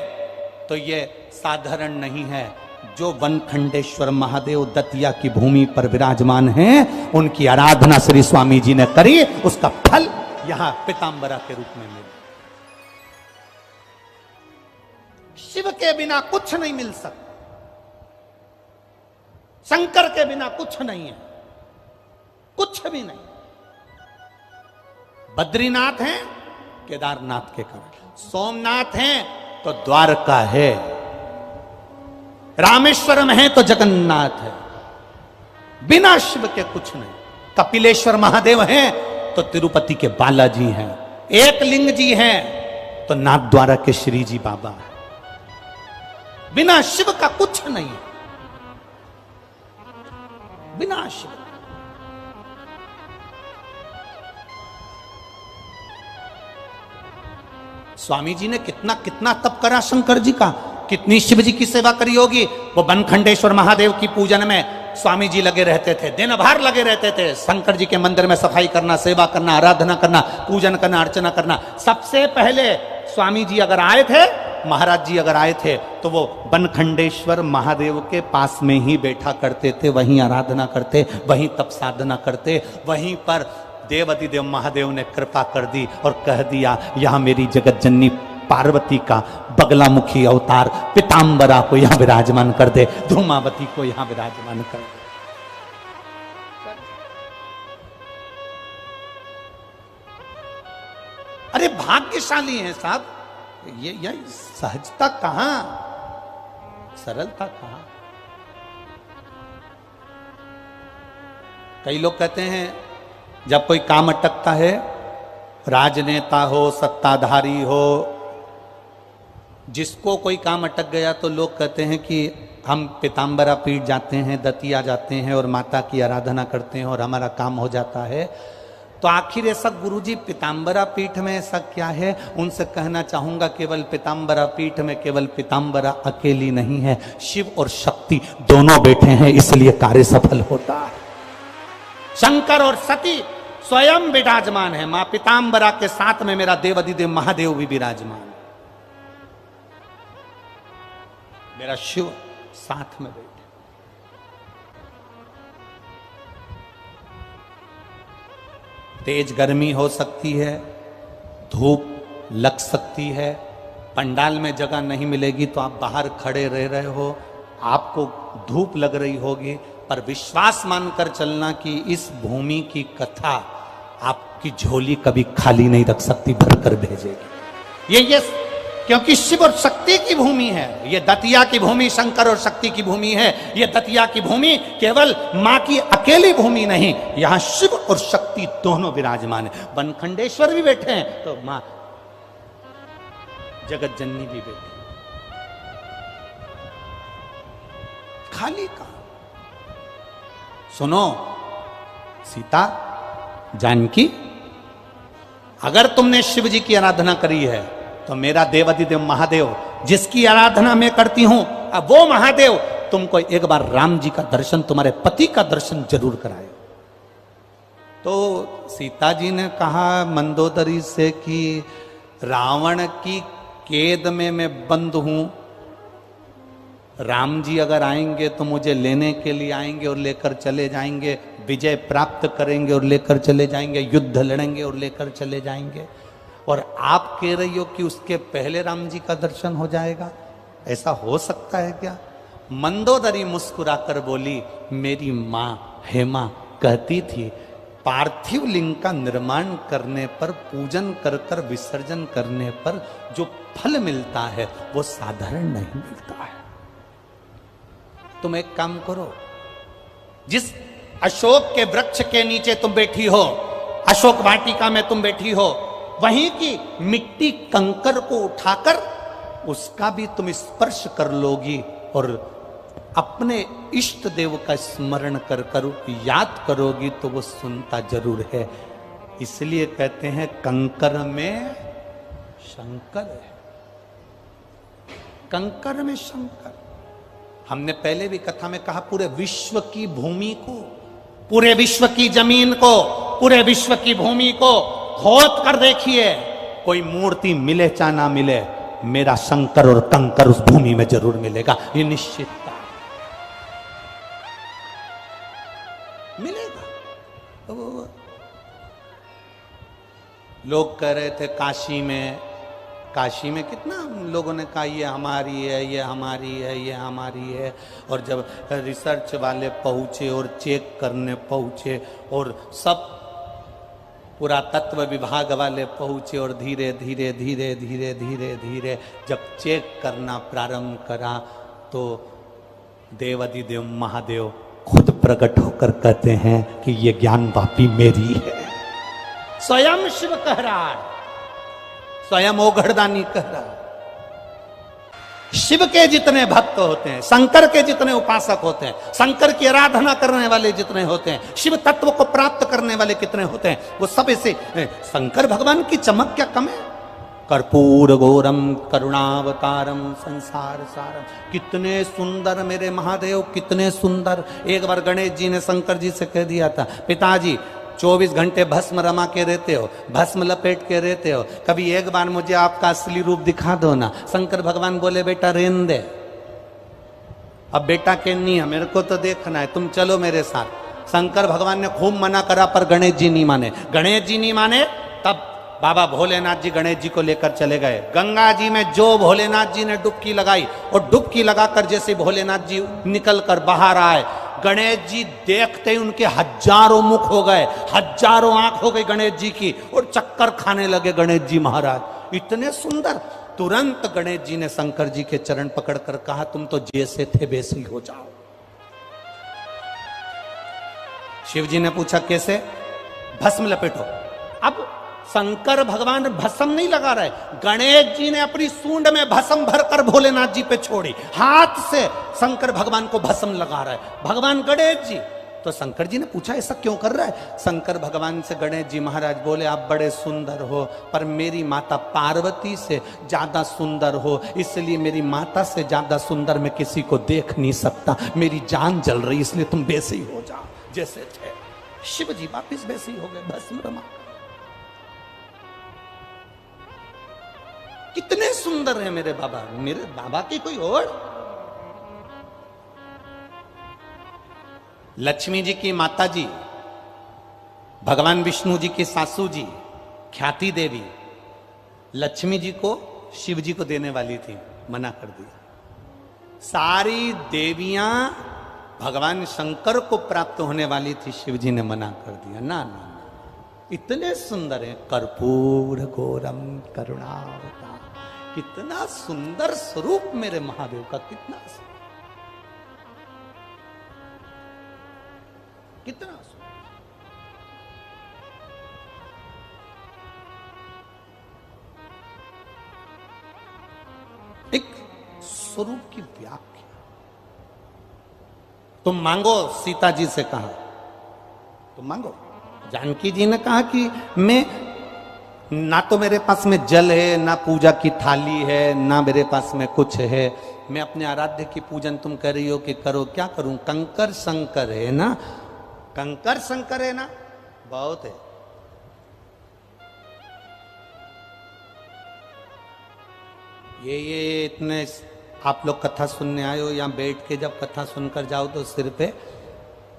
तो ये साधारण नहीं है। जो वनखंडेश्वर महादेव दतिया की भूमि पर विराजमान हैं, उनकी आराधना श्री स्वामी जी ने करी, उसका फल यहां पीतांबरा के रूप में मिला। शिव के बिना कुछ नहीं मिल सकता, शंकर के बिना कुछ नहीं है, कुछ भी नहीं। बद्रीनाथ हैं केदारनाथ के कारण, सोमनाथ हैं तो द्वारका है, रामेश्वरम है तो जगन्नाथ है। बिना शिव के कुछ नहीं। कपिलेश्वर महादेव हैं तो तिरुपति के बालाजी हैं, एक लिंग जी हैं तो नाथद्वारा के श्री जी बाबा हैं। बिना शिव का कुछ नहीं है, बिना शिव। स्वामी जी ने कितना कितना तप करा शंकर जी का, कितनी शिव जी की सेवा करी होगी। वो बनखंडेश्वर महादेव की पूजन में स्वामी जी लगे रहते थे, दिन भर लगे रहते थे। शंकर जी के मंदिर में सफाई करना, सेवा करना, आराधना करना, पूजन करना, अर्चना करना। सबसे पहले स्वामी जी अगर आए थे, महाराज जी अगर आए थे, तो वो बनखंडेश्वर महादेव के पास में ही बैठा करते थे, वहीं आराधना करते, वहीं तप साधना करते। वहीं पर देवाधिदेव महादेव ने कृपा कर दी और कह दिया, यहां मेरी जगत जननी पार्वती का बगलामुखी अवतार पीतांबरा को यहां विराजमान कर दे, धूमावती को यहां विराजमान कर दे। अरे भाग्यशाली हैं साहब, ये सहजता कहां, सरलता कहां। कई लोग कहते हैं जब कोई काम अटकता है, राजनेता हो, सत्ताधारी हो, जिसको कोई काम अटक गया तो लोग कहते हैं कि हम पीतांबरा पीठ जाते हैं, दतिया जाते हैं और माता की आराधना करते हैं और हमारा काम हो जाता है। तो आखिर ऐसा गुरुजी पीतांबरा पीठ में ऐसा क्या है? उनसे कहना चाहूंगा, केवल पीतांबरा पीठ में केवल पीतांबरा अकेली नहीं है, शिव और शक्ति दोनों बैठे हैं, इसलिए कार्य सफल होता है। शंकर और सती स्वयं विराजमान है, मां पीतांबरा के साथ में मेरा देवाधिदेव महादेव भी विराजमान, मेरा शिव साथ में बैठे। तेज गर्मी हो सकती है, धूप लग सकती है, पंडाल में जगह नहीं मिलेगी तो आप बाहर खड़े रह रहे हो, आपको धूप लग रही होगी, पर विश्वास मानकर चलना कि इस भूमि की कथा आपकी झोली कभी खाली नहीं रख सकती, भरकर भेजेगी। ये क्योंकि शिव और शक्ति की भूमि है। ये दतिया की भूमि शंकर और शक्ति की भूमि है। ये दतिया की भूमि केवल मां की अकेली भूमि नहीं, यहां शिव और शक्ति दोनों विराजमान है। बनखंडेश्वर भी बैठे हैं तो मां जगत जननी भी बैठी, खाली कहां। सुनो सीता जानकी, अगर तुमने शिव जी की आराधना करी है तो मेरा देवाधिदेव महादेव जिसकी आराधना मैं करती हूं, अब वो महादेव तुमको एक बार राम जी का दर्शन, तुम्हारे पति का दर्शन जरूर कराए। तो सीता जी ने कहा मंदोदरी से कि रावण की कैद में मैं बंद हूं, राम जी अगर आएंगे तो मुझे लेने के लिए आएंगे और लेकर चले जाएंगे, विजय प्राप्त करेंगे और लेकर चले जाएंगे, युद्ध लड़ेंगे और लेकर चले जाएंगे, और आप कह रही हो कि उसके पहले राम जी का दर्शन हो जाएगा, ऐसा हो सकता है क्या? मंदोदरी मुस्कुराकर बोली, मेरी मां हेमा कहती थी पार्थिव लिंग का निर्माण करने पर, पूजन कर कर विसर्जन करने पर जो फल मिलता है वो साधारण नहीं मिलता है। तुम एक काम करो, जिस अशोक के वृक्ष के नीचे तुम बैठी हो, अशोक वाटिका में तुम बैठी हो, वहीं की मिट्टी कंकर को उठाकर उसका भी तुम स्पर्श कर लोगी और अपने इष्ट देव का स्मरण कर कर याद करोगी तो वो सुनता जरूर है। इसलिए कहते हैं कंकर में शंकर है, कंकर में शंकर। हमने पहले भी कथा में कहा, पूरे विश्व की भूमि को, पूरे विश्व की जमीन को, पूरे विश्व की भूमि को खोद कर देखिए, कोई मूर्ति मिले चाहे ना मिले, मेरा शंकर और कंकर उस भूमि में जरूर मिलेगा, ये निश्चितता मिलेगा। तो लोग कह रहे थे काशी में, काशी में कितना लोगों ने कहा ये हमारी है, ये हमारी है, ये हमारी है। और जब रिसर्च वाले पहुंचे और चेक करने पहुंचे और सब पुरातत्व विभाग वाले पहुंचे और धीरे धीरे धीरे धीरे धीरे धीरे जब चेक करना प्रारंभ करा तो देवाधिदेव महादेव खुद प्रकट होकर कहते हैं कि ये ज्ञान वापी मेरी है। स्वयं शिव कह रहा है, स्वयं ओघड़दानी कह रहा है। शिव के जितने भक्त होते हैं, शंकर के जितने उपासक होते हैं, शंकर की आराधना करने वाले जितने होते हैं, शिव तत्व को प्राप्त करने वाले कितने होते हैं, वो सब ऐसे शंकर भगवान की चमक क्या कम है। कर्पूर गौरम करुणावतारम संसार सारम, कितने सुंदर मेरे महादेव, कितने सुंदर। एक बार गणेश जी ने शंकर जी से कह दिया था, पिताजी 24 घंटे भस्म रमा के रहते हो, भस्म लपेट के रहते हो, कभी एक बार मुझे आपका असली रूप दिखा दो ना। शंकर भगवान बोले बेटा रेन दे, अब बेटा के नहीं है, मेरे को तो देखना है, तुम चलो मेरे साथ। शंकर भगवान ने खूब मना करा पर गणेश जी नहीं माने। गणेश जी नहीं माने तब बाबा भोलेनाथ जी गणेश जी को लेकर चले गए गंगा जी में। जो भोलेनाथ जी ने डुबकी लगाई और डुबकी लगाकर जैसे भोलेनाथ जी निकल कर बाहर आए, गणेश जी देखते ही उनके हजारों मुख हो गए, हजारों आंख हो गई गणेश जी की और चक्कर खाने लगे गणेश जी महाराज, इतने सुंदर। तुरंत गणेश जी ने शंकर जी के चरण पकड़कर कहा तुम तो जैसे थे वैसे ही हो जाओ। शिव जी ने पूछा कैसे? भस्म लपेटो। अब शंकर भगवान भस्म नहीं लगा रहे, गणेश जी ने अपनी सूंड में भस्म भरकर भोलेनाथ जी पे छोड़ी, हाथ से शंकर भगवान को भस्म लगा रहे भगवान गणेश जी। तो शंकर जी ने पूछा ऐसा क्यों कर रहा है? शंकर भगवान से गणेश जी महाराज बोले आप बड़े सुंदर हो पर मेरी माता पार्वती से ज्यादा सुंदर हो, इसलिए मेरी माता से ज्यादा सुंदर मैं किसी को देख नहीं सकता, मेरी जान जल रही, इसलिए तुम वैसे ही हो जाओ जैसे थे। शिव जी वापिस वैसे ही हो गए, भस्म रमा। कितने सुंदर है मेरे बाबा की कोई और। लक्ष्मी जी की माता जी, भगवान विष्णु जी की सासू जी ख्याति देवी, लक्ष्मी जी को शिव जी को देने वाली थी, मना कर दिया। सारी देवियां भगवान शंकर को प्राप्त होने वाली थी, शिव जी ने मना कर दिया। ना ना ना, इतने सुंदर है। कर्पूर गौरम करुणावतार, कितना सुंदर स्वरूप मेरे महादेव का, कितना कितना सुंदर। एक स्वरूप की व्याख्या तुम मांगो, सीता जी से कहा तुम मांगो। जानकी जी ने कहा कि मैं ना तो मेरे पास में जल है, ना पूजा की थाली है, ना मेरे पास में कुछ है, मैं अपने आराध्य की पूजन तुम कर रही हो कि करो, क्या करूं? कंकर शंकर है ना, कंकर शंकर है ना, बहुत है। ये इतने आप लोग कथा सुनने आए हो, या बैठ के जब कथा सुनकर जाओ तो सिर पे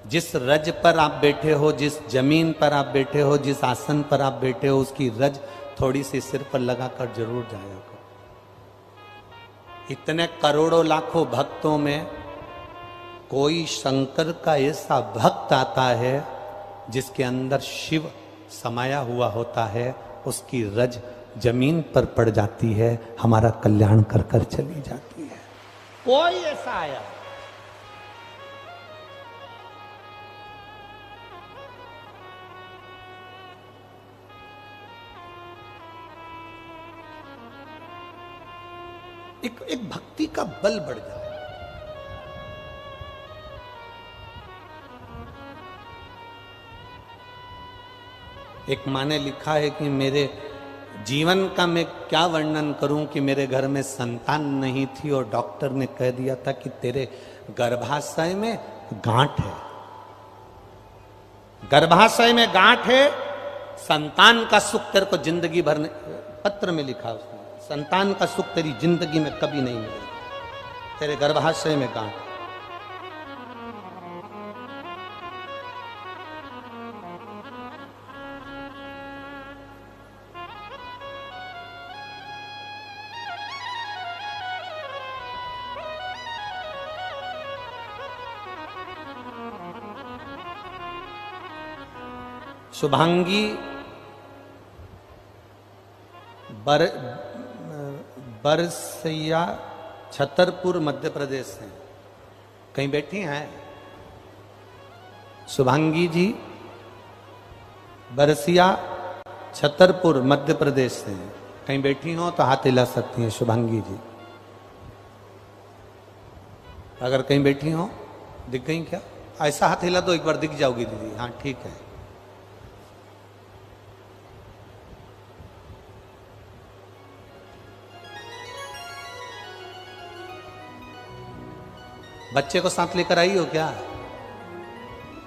जिस रज पर आप बैठे हो, जिस जमीन पर आप बैठे हो, जिस आसन पर आप बैठे हो, उसकी रज थोड़ी सी सिर पर लगाकर जरूर जाया करो। इतने करोड़ों लाखों भक्तों में कोई शंकर का ऐसा भक्त आता है जिसके अंदर शिव समाया हुआ होता है, उसकी रज जमीन पर पड़ जाती है, हमारा कल्याण कर कर चली जाती है। कोई ऐसा आया एक भक्ति का बल बढ़ जाए। एक माँ ने लिखा है कि मेरे जीवन का मैं क्या वर्णन करूं कि मेरे घर में संतान नहीं थी और डॉक्टर ने कह दिया था कि तेरे गर्भाशय में गांठ है, गर्भाशय में गांठ है, संतान का सुख तेरे को जिंदगी भर पत्र में लिखा उसने, संतान का सुख तेरी जिंदगी में कभी नहीं मिलेगा, तेरे गर्भाशय में गांठ। शुभांगी बरसैया छतरपुर मध्य प्रदेश से कहीं बैठी हैं शुभांगी जी, बरसिया छतरपुर मध्य प्रदेश से कहीं बैठी हो तो हाथ हिला सकती हैं शुभांगी जी, अगर कहीं बैठी हो। दिख गई क्या? ऐसा हाथ हिला दो, एक बार दिख जाओगी दीदी। हाँ ठीक है। बच्चे को साथ लेकर आई हो क्या?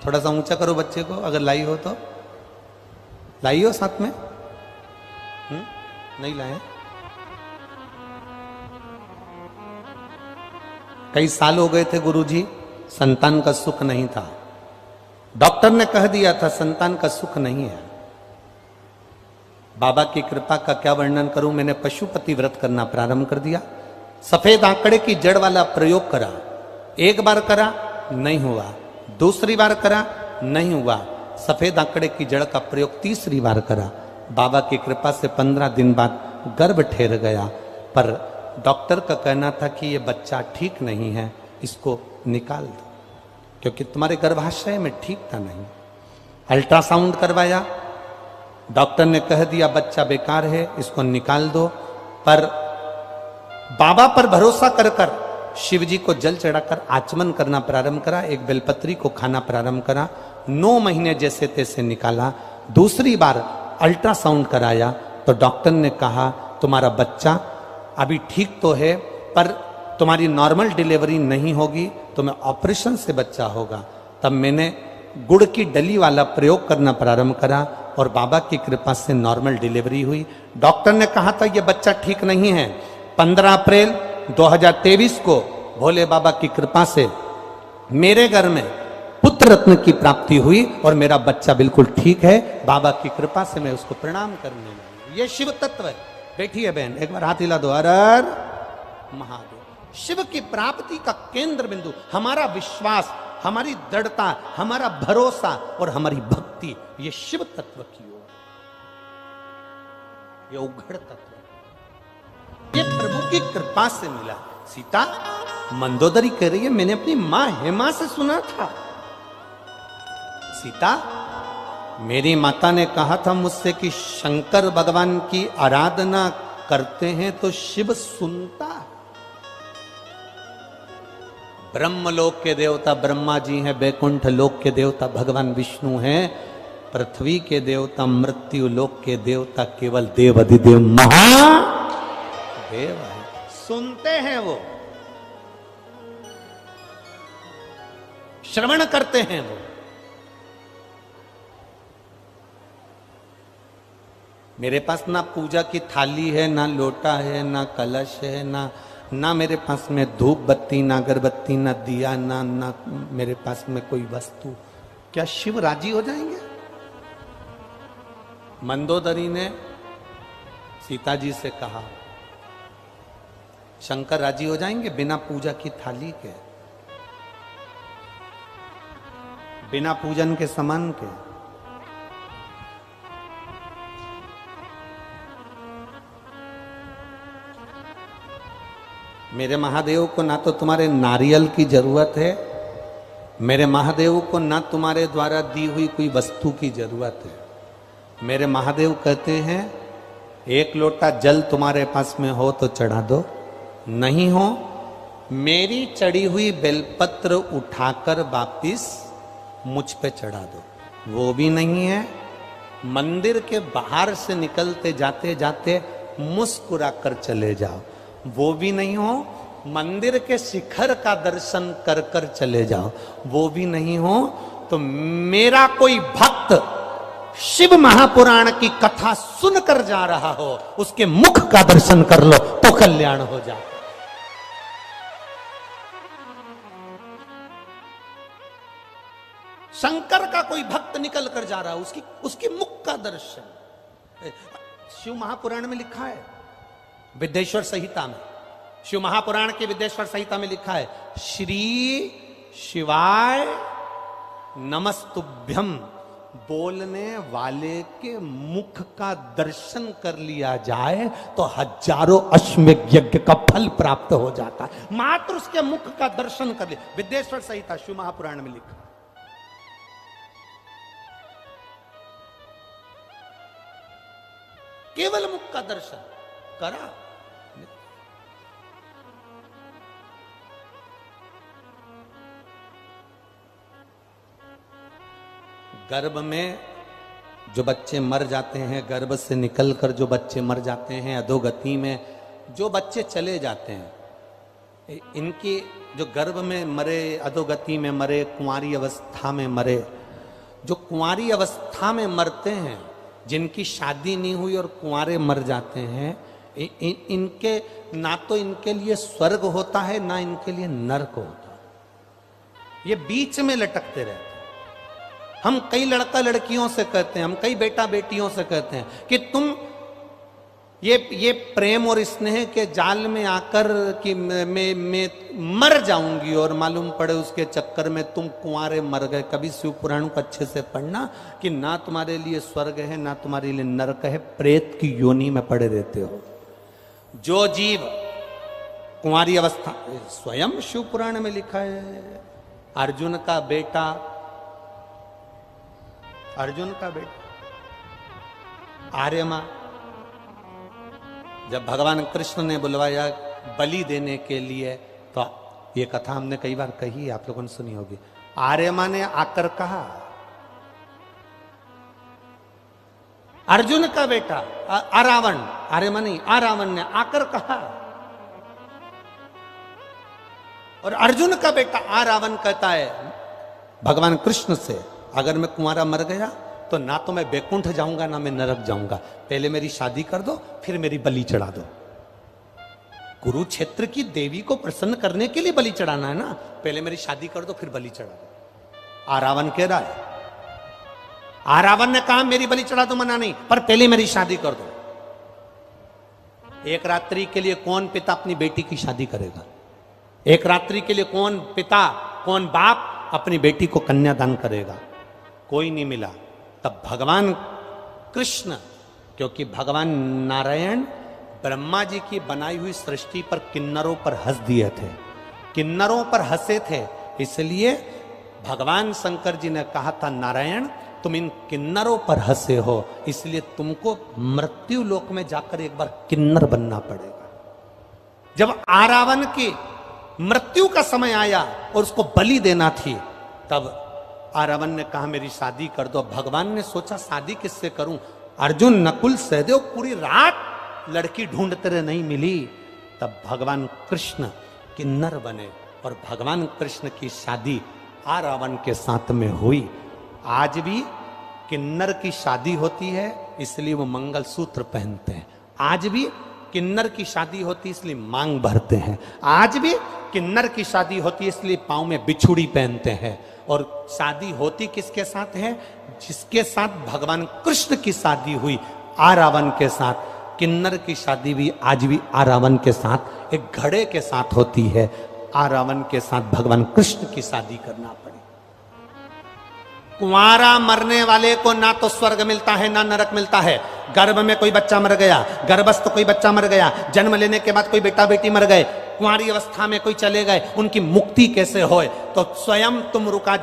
थोड़ा सा ऊंचा करो बच्चे को, अगर लाई हो तो। लाई हो साथ में? नहीं लाए? कई साल हो गए थे गुरुजी, संतान का सुख नहीं था, डॉक्टर ने कह दिया था संतान का सुख नहीं है। बाबा की कृपा का क्या वर्णन करूं, मैंने पशुपति व्रत करना प्रारंभ कर दिया। सफेद आंकड़े की जड़ वाला प्रयोग करा, एक बार करा नहीं हुआ, दूसरी बार करा नहीं हुआ, सफेद आंकड़े की जड़ का प्रयोग तीसरी बार करा, बाबा की कृपा से 15 दिन बाद गर्भ ठहर गया। पर डॉक्टर का कहना था कि ये बच्चा ठीक नहीं है, इसको निकाल दो, क्योंकि तुम्हारे गर्भाशय में ठीक था नहीं। अल्ट्रासाउंड करवाया, डॉक्टर ने कह दिया बच्चा बेकार है, इसको निकाल दो। पर बाबा पर भरोसा कर कर शिव जी को जल चढ़ाकर आचमन करना प्रारंभ करा, एक बेलपत्री को खाना प्रारंभ करा, 9 महीने जैसे तैसे निकाला। दूसरी बार अल्ट्रासाउंड कराया तो डॉक्टर ने कहा तुम्हारा बच्चा अभी ठीक तो है, पर तुम्हारी नॉर्मल डिलीवरी नहीं होगी, तुम्हें ऑपरेशन से बच्चा होगा। तब मैंने गुड़ की डली वाला प्रयोग करना प्रारंभ करा और बाबा की कृपा से नॉर्मल डिलीवरी हुई। डॉक्टर ने कहा था यह बच्चा ठीक नहीं है। 15 अप्रैल 2023 को भोले बाबा की कृपा से मेरे घर में पुत्र रत्न की प्राप्ति हुई और मेरा बच्चा बिल्कुल ठीक है। बाबा की कृपा से मैं उसको प्रणाम करने लगा। ये शिव तत्व है। बैठी है बहन, एक बार हाथ हिला दो। हर हर महादेव। शिव की प्राप्ति का केंद्र बिंदु हमारा विश्वास, हमारी दृढ़ता, हमारा भरोसा और हमारी भक्ति, ये शिव तत्व की ओर, ये उघड़ तत्व, ये प्रभु की कृपा से मिला। सीता मंदोदरी कह रही है मैंने अपनी मां हेमा से सुना था, सीता मेरी माता ने कहा था मुझसे कि शंकर भगवान की आराधना करते हैं तो शिव सुनता है। ब्रह्मलोक के देवता ब्रह्मा जी हैं, बैकुंठ लोक के देवता भगवान विष्णु हैं, पृथ्वी के देवता, मृत्यु लोक के देवता केवल देव अधिदेव महादेव है। सुनते हैं, वो श्रवण करते हैं। वो मेरे पास ना पूजा की थाली है, ना लोटा है, ना कलश है, ना मेरे पास में धूप बत्ती, ना अगरबत्ती, ना दिया, ना मेरे पास में कोई वस्तु। क्या शिव राजी हो जाएंगे? मंदोदरी ने सीता जी से कहा शंकर राजी हो जाएंगे बिना पूजा की थाली के, बिना पूजन के सामान के? मेरे महादेव को ना तो तुम्हारे नारियल की जरूरत है, मेरे महादेव को ना तुम्हारे द्वारा दी हुई कोई वस्तु की जरूरत है। मेरे महादेव कहते हैं एक लोटा जल तुम्हारे पास में हो तो चढ़ा दो, नहीं हो मेरी चढ़ी हुई बेलपत्र उठाकर वापिस मुझ पे चढ़ा दो। वो भी नहीं है मंदिर के बाहर से निकलते जाते जाते मुस्कुरा कर चले जाओ, वो भी नहीं हो मंदिर के शिखर का दर्शन कर कर चले जाओ, वो भी नहीं हो तो मेरा कोई भक्त शिव महापुराण की कथा सुनकर जा रहा हो, उसके मुख का दर्शन कर लो तो कल्याण हो जाए। शंकर का कोई भक्त निकल कर जा रहा है, उसकी मुख का दर्शन। शिव महापुराण में लिखा है, विद्येश्वर संहिता में, शिव महापुराण के विद्येश्वर संहिता में लिखा है, श्री शिवाय नमस्तुभ्यम, बोलने वाले के मुख का दर्शन कर लिया जाए तो हजारों अश्वमेध यज्ञ का फल प्राप्त हो जाता है, मात्र उसके मुख का दर्शन कर लिया। विद्येश्वर संहिता शिव महापुराण में लिखा। केवल मुख का दर्शन करा। गर्भ में जो बच्चे मर जाते हैं, गर्भ से निकलकर जो बच्चे मर जाते हैं, अधोगति में जो बच्चे चले जाते हैं, इनकी जो गर्भ में मरे, अधोगति में मरे, कुंवारी अवस्था में मरे, जो कुंवारी अवस्था में मरते हैं, जिनकी शादी नहीं हुई और कुंवारे मर जाते हैं, इनके ना तो इनके लिए स्वर्ग होता है ना इनके लिए नरक होता है, ये बीच में लटकते रहते हैं। हम कई लड़का लड़कियों से कहते हैं, हम कई बेटा बेटियों से कहते हैं कि तुम ये प्रेम और स्नेह के जाल में आकर कि मैं मर जाऊंगी, और मालूम पड़े उसके चक्कर में तुम कुंवारे मर गए। कभी शिव पुराण को अच्छे से पढ़ना कि ना तुम्हारे लिए स्वर्ग है ना तुम्हारे लिए नरक है, प्रेत की योनि में पड़े रहते हो। जो जीव कुंवारी अवस्था, स्वयं शिव पुराण में लिखा है, अर्जुन का बेटा आर्यमा, जब भगवान कृष्ण ने बुलवाया बलि देने के लिए, तो ये कथा हमने कई बार कही, आप लोगों ने सुनी होगी। आर्यमा ने आकर कहा, अर्जुन का बेटा अरावण, आर्यमा नहीं, अरावण ने आकर कहा, और अर्जुन का बेटा अरावण कहता है भगवान कृष्ण से, अगर मैं कुंवारा मर गया तो ना तो मैं बैकुंठ जाऊंगा ना मैं नरक जाऊंगा, पहले मेरी शादी कर दो फिर मेरी बलि चढ़ा दो। कुरुक्षेत्र की देवी को प्रसन्न करने के लिए बलि चढ़ाना है ना, पहले मेरी शादी कर दो फिर बलि चढ़ा दो। आरावण कह रहा है, आरावण ने कहा मेरी बलि चढ़ा दो, मना नहीं, पर पहले मेरी शादी कर दो। एक रात्रि के लिए कौन पिता अपनी बेटी की शादी करेगा? एक रात्रि के लिए कौन पिता, कौन बाप अपनी बेटी को कन्यादान करेगा? कोई नहीं मिला। तब भगवान कृष्ण, क्योंकि भगवान नारायण ब्रह्मा जी की बनाई हुई सृष्टि पर किन्नरों पर हंस दिए थे, किन्नरों पर हंसे थे, इसलिए भगवान शंकर जी ने कहा था, नारायण तुम इन किन्नरों पर हंसे हो, इसलिए तुमको मृत्यु लोक में जाकर एक बार किन्नर बनना पड़ेगा। जब आरावण की मृत्यु का समय आया और उसको बलि देना थी, तब आरावण ने कहा मेरी शादी कर दो। भगवान ने सोचा शादी किससे करूं? अर्जुन नकुल सहदेव पूरी रात लड़की ढूंढते रहे, नहीं मिली। तब भगवान कृष्ण किन्नर बने और भगवान कृष्ण की शादी आरावण के साथ में हुई। आज भी किन्नर की शादी होती है इसलिए वो मंगलसूत्र पहनते हैं, आज भी किन्नर की शादी होती है इसलिए मांग भरते हैं, आज भी किन्नर की शादी होती है इसलिए पांव में बिछुड़ी पहनते हैं। और शादी होती किसके साथ है? जिसके साथ भगवान कृष्ण की शादी हुई, आरावण के साथ। किन्नर की शादी भी आज भी आरावण के साथ, एक घड़े के साथ होती है। आरावण के साथ भगवान कृष्ण की शादी करना पड़े। कुंवारा मरने वाले को ना तो स्वर्ग मिलता है ना नरक मिलता है। गर्भ में कोई बच्चा मर गया, गर्भस्थ कोई बच्चा मर गया, जन्म लेने के बाद कोई बेटा बेटी मर गए, कुंवारी अवस्था में कोई चले गए, उनकी मुक्ति कैसे होए? तो स्वयं तुम रुका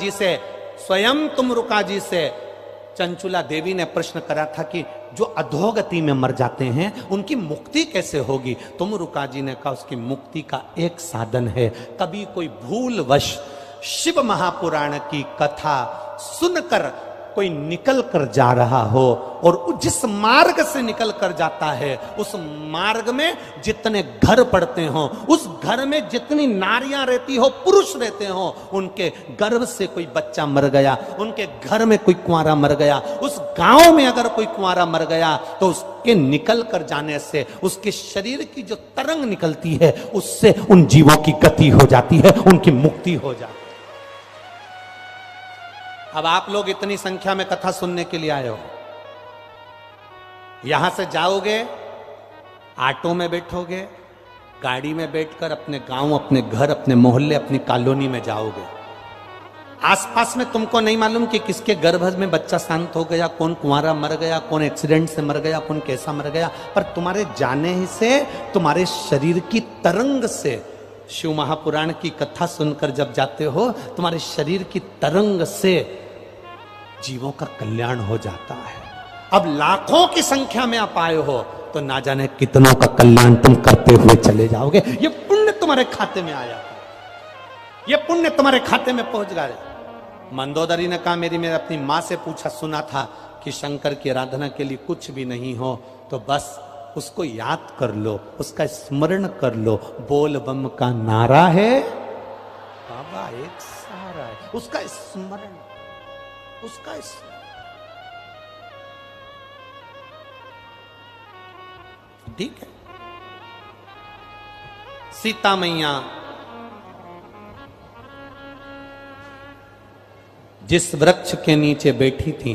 जी से चंचुला देवी ने प्रश्न करा था कि जो अधोगति में मर जाते हैं उनकी मुक्ति कैसे होगी? तुम रुका जी ने कहा उसकी मुक्ति का एक साधन है, कभी कोई भूलवश शिव महापुराण की कथा सुनकर कोई निकल कर जा रहा हो और जिस मार्ग से निकल कर जाता है उस मार्ग में जितने घर पड़ते हो, उस घर में जितनी नारियां रहती हो, पुरुष रहते हो, उनके गर्भ से कोई बच्चा मर गया, उनके घर में कोई कुंवारा मर गया, उस गांव में अगर कोई कुंवारा मर गया तो उसके निकल कर जाने से उसके शरीर की जो तरंग निकलती है उससे उन जीवों की गति हो जाती है, उनकी मुक्ति हो जाती है। अब आप लोग इतनी संख्या में कथा सुनने के लिए आए हो, यहां से जाओगे, ऑटो में बैठोगे, गाड़ी में बैठकर अपने गांव, अपने घर, अपने मोहल्ले, अपनी कॉलोनी में जाओगे। आसपास में तुमको नहीं मालूम कि किसके गर्भ में बच्चा शांत हो गया, कौन कुंवारा मर गया, कौन एक्सीडेंट से मर गया, कौन कैसा मर गया, पर तुम्हारे जाने ही से, तुम्हारे शरीर की तरंग से, शिव महापुराण की कथा सुनकर जब जाते हो, तुम्हारे शरीर की तरंग से जीवों का कल्याण हो जाता है। अब लाखों की संख्या में आप आए हो तो ना जाने कितनों का कल्याण तुम करते हुए चले जाओगे। ये पुण्य तुम्हारे खाते में आया, ये पुण्य तुम्हारे खाते में पहुंच गया। मंदोदरी ने कहा, मेरी अपनी माँ से पूछा, सुना था कि शंकर की आराधना के लिए कुछ भी नहीं हो तो बस उसको याद कर लो, उसका स्मरण कर लो, बोल बम का नारा है बाबा एक सहारा है, उसका स्मरण, उसका ठीक है। सीता मैया जिस वृक्ष के नीचे बैठी थी,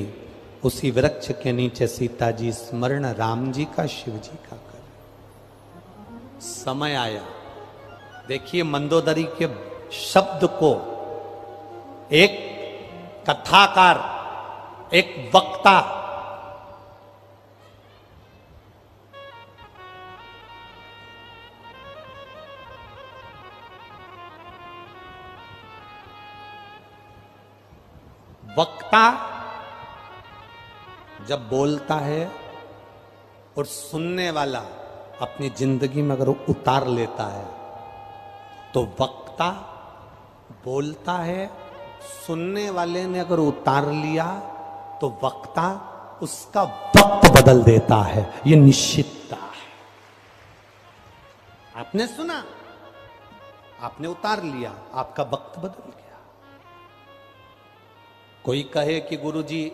उसी वृक्ष के नीचे सीता जी स्मरण राम जी का, शिव जी का कर। समय आया, देखिए मंदोदरी के शब्द को एक कथाकार, एक वक्ता, वक्ता जब बोलता है और सुनने वाला अपनी जिंदगी में अगर उतार लेता है तो वक्ता बोलता है, सुनने वाले ने अगर उतार लिया तो वक्ता उसका वक्त बदल देता है। यह निश्चितता है। आपने सुना, आपने उतार लिया, आपका वक्त बदल गया। कोई कहे कि गुरुजी,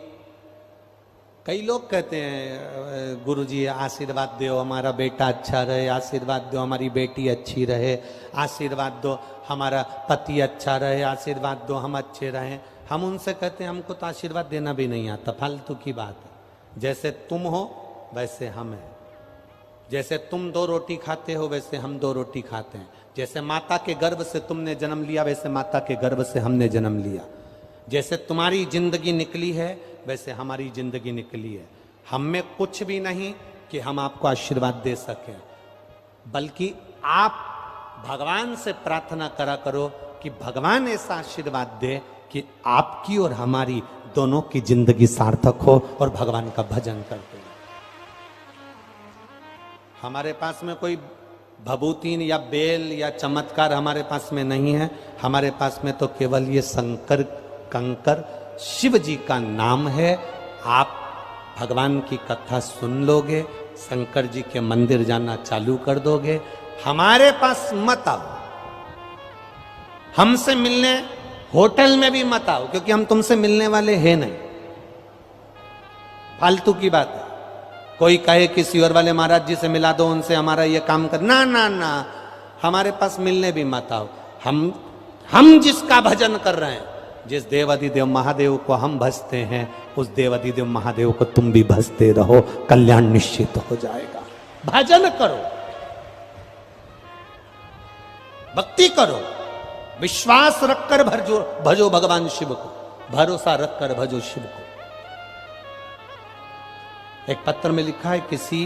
कई लोग कहते हैं गुरुजी आशीर्वाद दो हमारा बेटा अच्छा रहे, आशीर्वाद दो हमारी बेटी अच्छी रहे, आशीर्वाद दो हमारा पति अच्छा रहे, आशीर्वाद दो हम अच्छे रहें। हम उनसे कहते हैं हमको तो आशीर्वाद देना भी नहीं आता, फालतू की बात है। जैसे तुम हो वैसे हम हैं, जैसे तुम 2 रोटी खाते हो वैसे हम 2 रोटी खाते हैं, जैसे माता के गर्भ से तुमने जन्म लिया वैसे माता के गर्भ से हमने जन्म लिया, जैसे तुम्हारी जिंदगी निकली है वैसे हमारी जिंदगी निकली है। हम में कुछ भी नहीं कि हम आपको आशीर्वाद दे सकें, बल्कि आप भगवान से प्रार्थना करा करो कि भगवान ऐसा आशीर्वाद दे कि आपकी और हमारी दोनों की जिंदगी सार्थक हो और भगवान का भजन करते हैं। हमारे पास में कोई भभूतिन या बेल या चमत्कार हमारे पास में नहीं है। हमारे पास में तो केवल ये शंकर कंकर शिव जी का नाम है। आप भगवान की कथा सुन लोगे, शंकर जी के मंदिर जाना चालू कर दोगे। हमारे पास मत आओ, हमसे मिलने होटल में भी मत आओ, क्योंकि हम तुमसे मिलने वाले हैं नहीं। फालतू की बात है। कोई कहे किसी और वाले महाराज जी से मिला दो, उनसे हमारा ये काम कर, ना ना ना, हमारे पास मिलने भी मत आओ। हम जिसका भजन कर रहे हैं, जिस देवाधिदेव महादेव को हम भजते हैं, उस देवाधिदेव महादेव को तुम भी भजते रहो, कल्याण निश्चित हो जाएगा। भजन करो, भक्ति करो, विश्वास रखकर भजो भगवान शिव को, भरोसा रखकर भजो शिव को। एक पत्र में लिखा है, किसी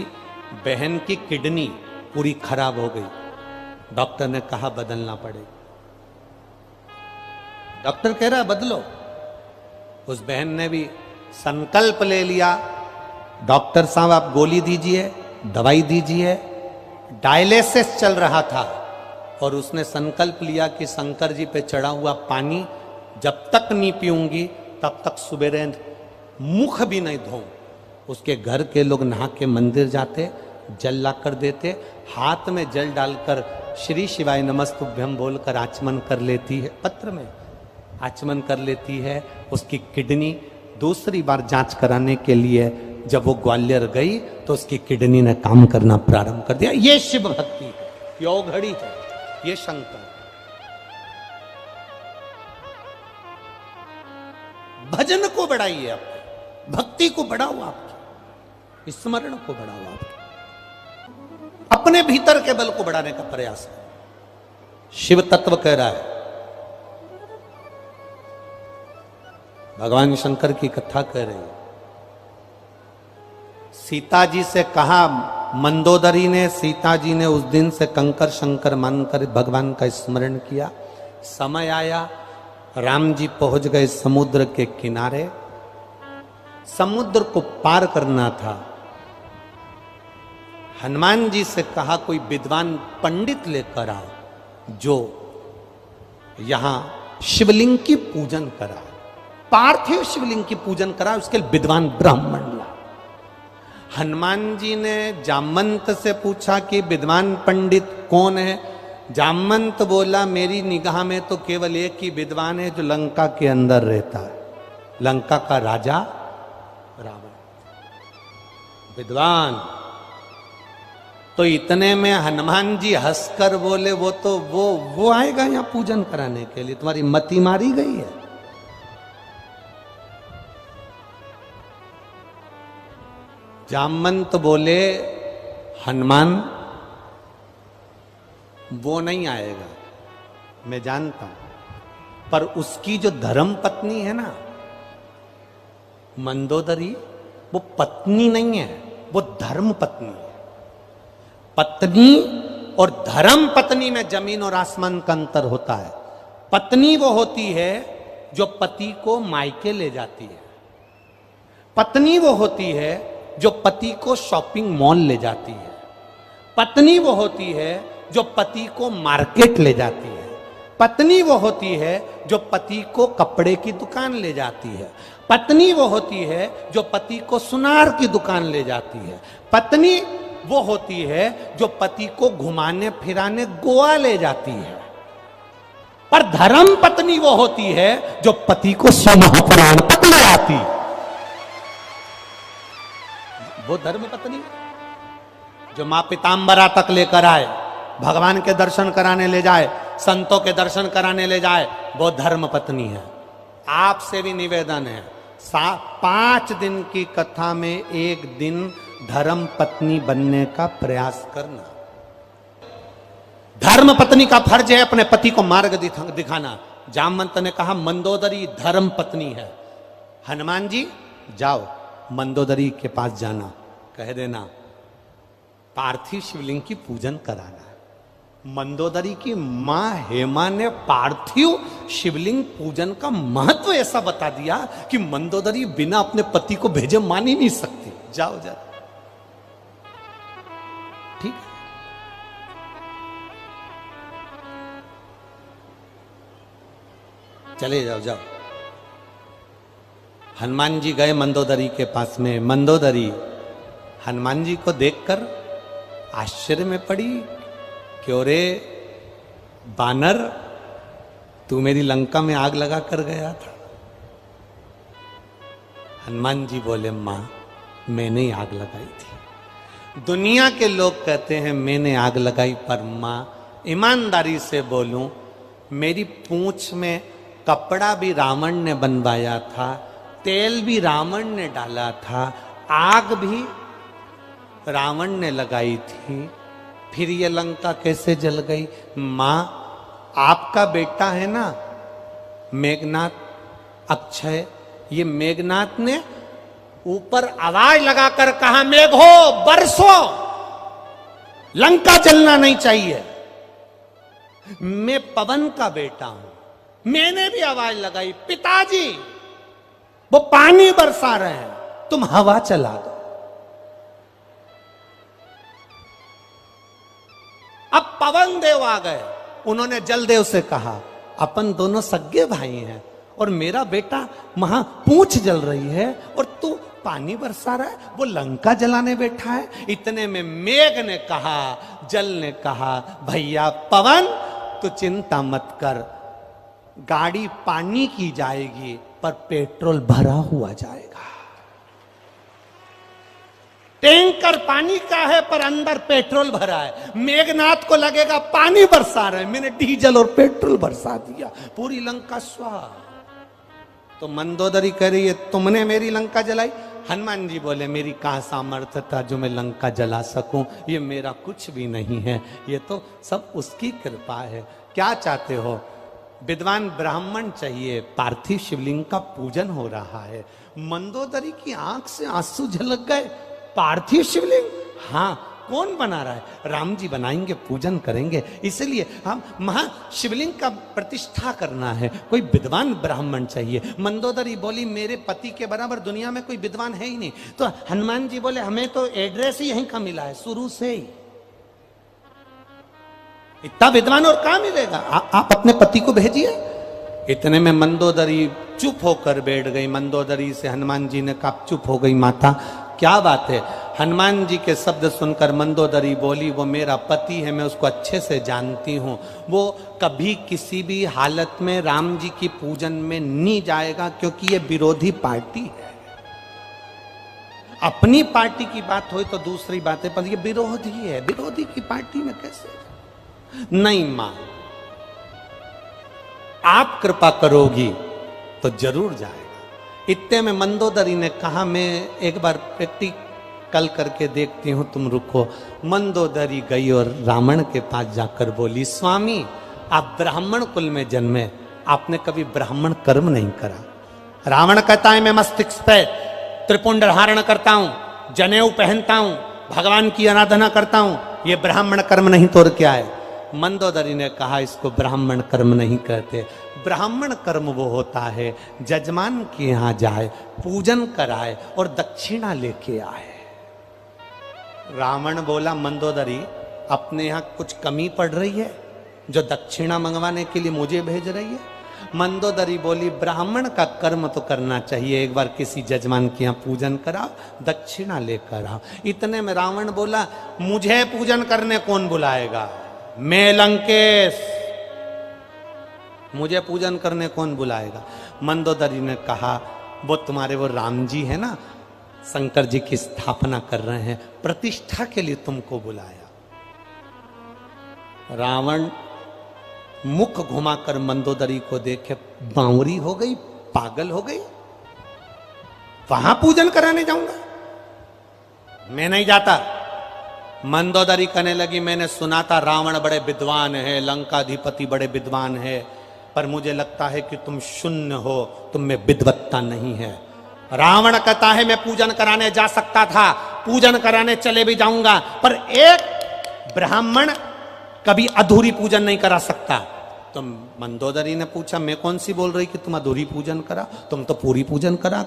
बहन की किडनी पूरी खराब हो गई, डॉक्टर ने कहा बदलना पड़ेगा। डॉक्टर कह रहा बदलो, उस बहन ने भी संकल्प ले लिया, डॉक्टर साहब आप गोली दीजिए, दवाई दीजिए। डायलिसिस चल रहा था और उसने संकल्प लिया कि शंकर जी पे चढ़ा हुआ पानी जब तक नहीं पीऊंगी तब तक सुबेरे मुख भी नहीं धो। उसके घर के लोग नहा के मंदिर जाते, जल ला कर देते, हाथ में जल डालकर श्री शिवाय नमस्तुभ्यम बोलकर आचमन कर लेती है, पत्र में आचमन कर लेती है। उसकी किडनी दूसरी बार जांच कराने के लिए जब वो ग्वालियर गई तो उसकी किडनी ने काम करना प्रारंभ कर दिया। ये शिव भक्ति है, ये औघड़ी है, ये शंकर। भजन को बढ़ाइए, आपके भक्ति को बढ़ाओ, आपके स्मरण को बढ़ाओ, आपके अपने भीतर के बल को बढ़ाने का प्रयास करो। शिव तत्व कह रहा है, भगवान शंकर की कथा कह रही है। सीता जी से कहा, मंदोदरी ने, सीता जी ने उस दिन से कंकर शंकर मानकर भगवान का स्मरण किया। समय आया, राम जी पहुंच गए समुद्र के किनारे। समुद्र को पार करना था। हनुमान जी से कहा, कोई विद्वान पंडित लेकर आओ जो यहां शिवलिंग की पूजन करा, पार्थिव शिवलिंग की पूजन करा, उसके लिए विद्वान ब्राह्मण ला। हनुमान जी ने जामवंत से पूछा कि विद्वान पंडित कौन है। जामवंत बोला, मेरी निगाह में तो केवल एक ही विद्वान है जो लंका के अंदर रहता है, लंका का राजा रावण। विद्वान तो इतने में हनुमान जी हंसकर बोले, वो आएगा यहां पूजन कराने के लिए, तुम्हारी मति मारी गई है। जामवंत बोले, हनुमान वो नहीं आएगा, मैं जानता हूं, पर उसकी जो धर्म पत्नी है ना मंदोदरी, वो पत्नी नहीं है, वो धर्म पत्नी है। पत्नी और धर्म पत्नी में जमीन और आसमान का अंतर होता है। पत्नी वो होती है जो पति को मायके ले जाती है। पत्नी वो होती है जो पति को शॉपिंग मॉल ले जाती है। पत्नी वो होती है जो पति को मार्केट ले जाती है। पत्नी वो होती है जो पति को कपड़े की दुकान ले जाती है। पत्नी वो होती है जो पति को सुनार की दुकान ले जाती है। पत्नी वो होती है जो पति को घुमाने फिराने गोवा ले जाती है। पर धर्म पत्नी वो होती है जो पति को सोनापुराण तक ले आती। वो धर्म पत्नी जो मां पिताम्बरा तक लेकर आए, भगवान के दर्शन कराने ले जाए, संतों के दर्शन कराने ले जाए, वो धर्म पत्नी है। आपसे भी निवेदन है, 5 दिन की कथा में एक दिन धर्म पत्नी बनने का प्रयास करना। धर्म पत्नी का फर्ज है अपने पति को मार्ग दिखाना। जामवंत ने कहा, मंदोदरी धर्म पत्नी है। हनुमान जी जाओ मंदोदरी के पास जाना, कह देना पार्थिव शिवलिंग की पूजन कराना। मंदोदरी की मां हेमा ने पार्थिव शिवलिंग पूजन का महत्व ऐसा बता दिया कि मंदोदरी बिना अपने पति को भेजे मान ही नहीं सकती। जाओ जा, ठीक है। चले जाओ जाओ। हनुमान जी गए मंदोदरी के पास में। मंदोदरी हनुमान जी को देखकर आश्चर्य में पड़ी, क्यों रे बानर, तू मेरी लंका में आग लगा कर गया था। हनुमान जी बोले, मां मैंने ही आग लगाई थी। दुनिया के लोग कहते हैं मैंने आग लगाई, पर मां ईमानदारी से बोलूं, मेरी पूंछ में कपड़ा भी रावण ने बनवाया था, तेल भी रावण ने डाला था, आग भी रावण ने लगाई थी, फिर ये लंका कैसे जल गई? मां आपका बेटा है ना मेघनाथ, अक्षय, ये मेघनाथ ने ऊपर आवाज लगाकर कहा, मेघो बरसो, लंका जलना नहीं चाहिए। मैं पवन का बेटा हूं, मैंने भी आवाज लगाई, पिताजी वो पानी बरसा रहे हैं, तुम हवा चला दो। अब पवन देव आ गए, उन्होंने जलदेव से कहा, अपन दोनों सगे भाई हैं और मेरा बेटा वहां पूंछ जल रही है और तू पानी बरसा रहा है, वो लंका जलाने बैठा है। इतने में मेघ ने कहा, जल ने कहा, भैया पवन तू चिंता मत कर, गाड़ी पानी की जाएगी पर पेट्रोल भरा हुआ जाएगा। टैंकर पानी का है पर अंदर पेट्रोल भरा है। मेघनाथ को लगेगा पानी बरसा रहे, मैंने डीजल और पेट्रोल बरसा दिया, पूरी लंका स्वाहा। तो मंदोदरी कह रही है तुमने मेरी लंका जलाई। हनुमान जी बोले मेरी कहां सामर्थ्य था जो मैं लंका जला सकूं, ये मेरा कुछ भी नहीं है, ये तो सब उसकी कृपा है। क्या चाहते हो? विद्वान ब्राह्मण चाहिए, पार्थिव शिवलिंग का पूजन हो रहा है। मंदोदरी की आंख से आंसू झलक गए। पार्थिव शिवलिंग? हाँ, कौन बना रहा है? राम जी बनाएंगे, पूजन करेंगे, इसलिए हम महाशिवलिंग का प्रतिष्ठा करना है, कोई विद्वान ब्राह्मण चाहिए। मंदोदरी बोली मेरे पति के बराबर दुनिया में कोई विद्वान है ही नहीं। तो हनुमान जी बोले हमें तो एड्रेस ही यहीं का मिला है, शुरू से ही इतना विद्वान और कहां मिलेगा, आप अपने पति को भेजिए। इतने में मंदोदरी चुप होकर बैठ गई। मंदोदरी से हनुमान जी ने कहा चुप हो गई माता, क्या बात है? हनुमान जी के शब्द सुनकर मंदोदरी बोली वो मेरा पति है, मैं उसको अच्छे से जानती हूँ, वो कभी किसी भी हालत में राम जी की पूजन में नहीं जाएगा, क्योंकि ये विरोधी पार्टी है। अपनी पार्टी की बात हो तो दूसरी बात है, पर ये विरोधी है, विरोधी की पार्टी में कैसे? नहीं मां, आप कृपा करोगी तो जरूर जाएगा। इतने में मंदोदरी ने कहा मैं एक बार प्रैक्टिकल करके देखती हूं, तुम रुको। मंदोदरी गई और रावण के पास जाकर बोली स्वामी आप ब्राह्मण कुल में जन्मे, आपने कभी ब्राह्मण कर्म नहीं करा। रावण कहता है मैं मस्तिष्क पे त्रिपुंड धारण करता हूं, जनेऊ पहनता हूं, भगवान की आराधना करता हूं, ये ब्राह्मण कर्म नहीं तो और क्या है? मंदोदरी ने कहा इसको ब्राह्मण कर्म नहीं कहते। ब्राह्मण कर्म वो होता है जजमान के यहां जाए, पूजन कराए और दक्षिणा लेके आए। रावण बोला मंदोदरी अपने यहां कुछ कमी पड़ रही है जो दक्षिणा मंगवाने के लिए मुझे भेज रही है? मंदोदरी बोली ब्राह्मण का कर्म तो करना चाहिए, एक बार किसी जजमान के यहाँ पूजन कराओ, दक्षिणा लेकर आओ। इतने में रावण बोला मुझे पूजन करने कौन बुलाएगा, मैं लंकेश, मुझे पूजन करने कौन बुलाएगा? मंदोदरी ने कहा वो तुम्हारे वो राम जी है ना, शंकर जी की स्थापना कर रहे हैं, प्रतिष्ठा के लिए तुमको बुलाया। रावण मुख घुमाकर मंदोदरी को देखे बावरी हो गई, पागल हो गई, वहां पूजन कराने जाऊंगा, मैं नहीं जाता। मंदोदरी कहने लगी मैंने सुना था रावण बड़े विद्वान है, लंकाधिपति बड़े विद्वान है, पर मुझे लगता है कि तुम शून्य हो, तुम में विद्वत्ता नहीं है। रावण कहता है मैं पूजन कराने जा सकता था, पूजन कराने चले भी जाऊंगा, पर एक ब्राह्मण कभी अधूरी पूजन नहीं करा सकता। तो मंदोदरी ने पूछा मैं कौन सी बोल रही कि तुम अधूरी पूजन करा, तुम तो पूरी पूजन करा।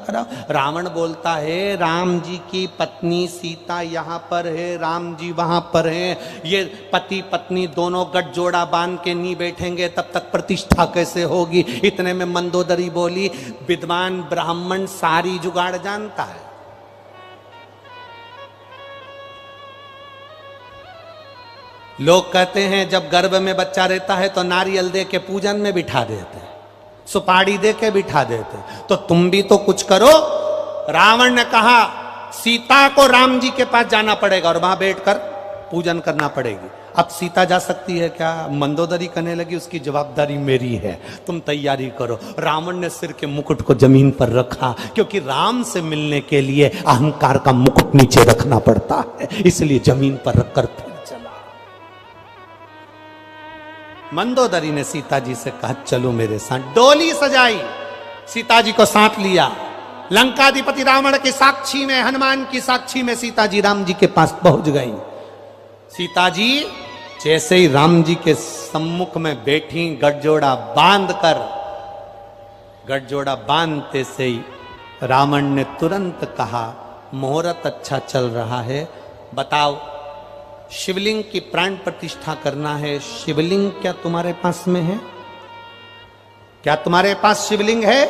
रावण बोलता है राम जी की पत्नी सीता यहाँ पर है, राम जी वहां पर है, ये पति पत्नी दोनों गठजोड़ा बांध के नहीं बैठेंगे तब तक प्रतिष्ठा कैसे होगी? इतने में मंदोदरी बोली विद्वान ब्राह्मण सारी जुगाड़ जानता है। लोग कहते हैं जब गर्भ में बच्चा रहता है तो नारियल दे के पूजन में बिठा देते, सुपारी दे के बिठा देते, तो तुम भी तो कुछ करो। रावण ने कहा सीता को राम जी के पास जाना पड़ेगा और वहां बैठकर पूजन करना पड़ेगी। अब सीता जा सकती है क्या? मंदोदरी कहने लगी उसकी जवाबदारी मेरी है, तुम तैयारी करो। रावण ने सिर के मुकुट को जमीन पर रखा, क्योंकि राम से मिलने के लिए अहंकार का मुकुट नीचे रखना पड़ता है, इसलिए जमीन पर रखकर फिर चला। मंदोदरी ने सीता जी से कहा चलो मेरे साथ। डोली सजाई, सीता जी को साथ लिया, लंकाधिपति रावण की साक्षी में, हनुमान की साक्षी में सीता जी राम जी के पास पहुंच गई। सीता जी जैसे ही राम जी के सम्मुख में बैठी, गठजोड़ा बांधकर, गठजोड़ा बांधते से ही रावण ने तुरंत कहा मुहूर्त अच्छा चल रहा है, बताओ शिवलिंग की प्राण प्रतिष्ठा करना है, शिवलिंग क्या तुम्हारे पास में है? क्या तुम्हारे पास शिवलिंग है?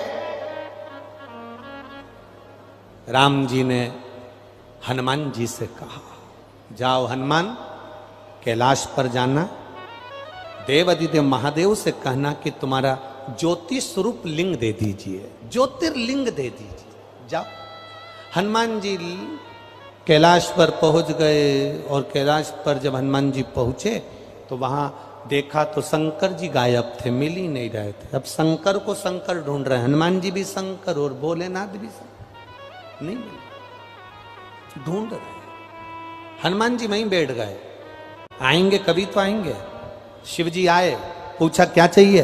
राम जी ने हनुमान जी से कहा, जाओ हनुमान, कैलाश पर जाना, देवादिदेव महादेव से कहना कि तुम्हारा ज्योति स्वरूप लिंग दे दीजिए, ज्योतिर्लिंग दे दीजिए, जाओ। हनुमान जी कैलाश पर पहुंच गए और कैलाश पर जब हनुमान जी पहुंचे तो वहां देखा तो शंकर जी गायब थे, मिल ही नहीं रहे थे। अब शंकर को शंकर ढूंढ रहे हैं, हनुमान जी भी शंकर और भोलेनाथ भी शंकर, नहीं मिल, ढूंढ रहे। हनुमान जी वहीं बैठ गए, आएंगे कभी तो आएंगे। शिव जी आए, पूछा क्या चाहिए?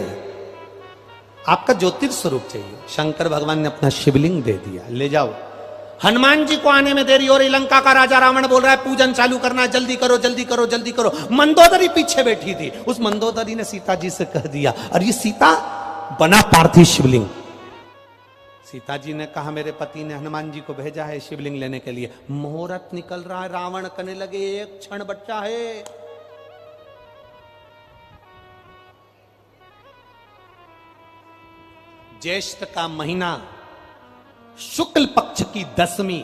आपका ज्योतिर्स्वरूप चाहिए। शंकर भगवान ने अपना शिवलिंग दे दिया, ले जाओ। हनुमान जी को आने में देरी हो रही, लंका का राजा रावण बोल रहा है पूजन चालू करना, जल्दी करो जल्दी करो जल्दी करो। मंदोदरी पीछे बैठी थी, उस मंदोदरी ने सीता जी से कह दिया, अरे सीता बना पार्थिव शिवलिंग। सीता जी ने कहा मेरे पति ने हनुमान जी को भेजा है शिवलिंग लेने के लिए। मुहूर्त निकल रहा है, रावण कहने लगे एक क्षण बच्चा है। ज्येष्ठ का महीना, शुक्ल पक्ष की दसवीं,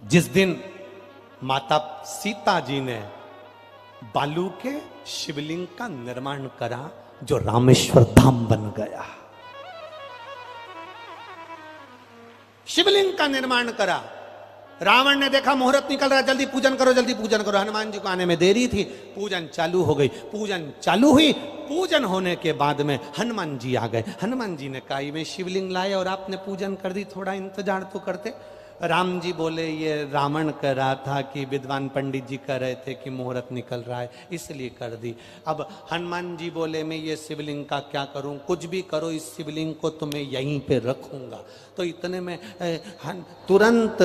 जिस दिन माता सीता जी ने बालू के शिवलिंग का निर्माण करा जो रामेश्वर धाम बन गया। शिवलिंग का निर्माण करा, रावण ने देखा मुहूर्त निकल रहा, जल्दी पूजन करो जल्दी पूजन करो। हनुमान जी को आने में देरी थी, पूजन चालू हो गई। पूजन चालू हुई, पूजन होने के बाद में हनुमान जी आ गए। हनुमान जी ने कहा मैं शिवलिंग लाए और आपने पूजन कर दी, थोड़ा इंतजार तो करते। राम जी बोले ये रावण कह रहा था कि विद्वान पंडित जी कह रहे थे कि मुहूर्त निकल रहा है इसलिए कर दी। अब हनुमान जी बोले मैं ये शिवलिंग का क्या करूं, कुछ भी करो इस शिवलिंग को तो मैं यहीं पे रखूंगा। तो इतने में तुरंत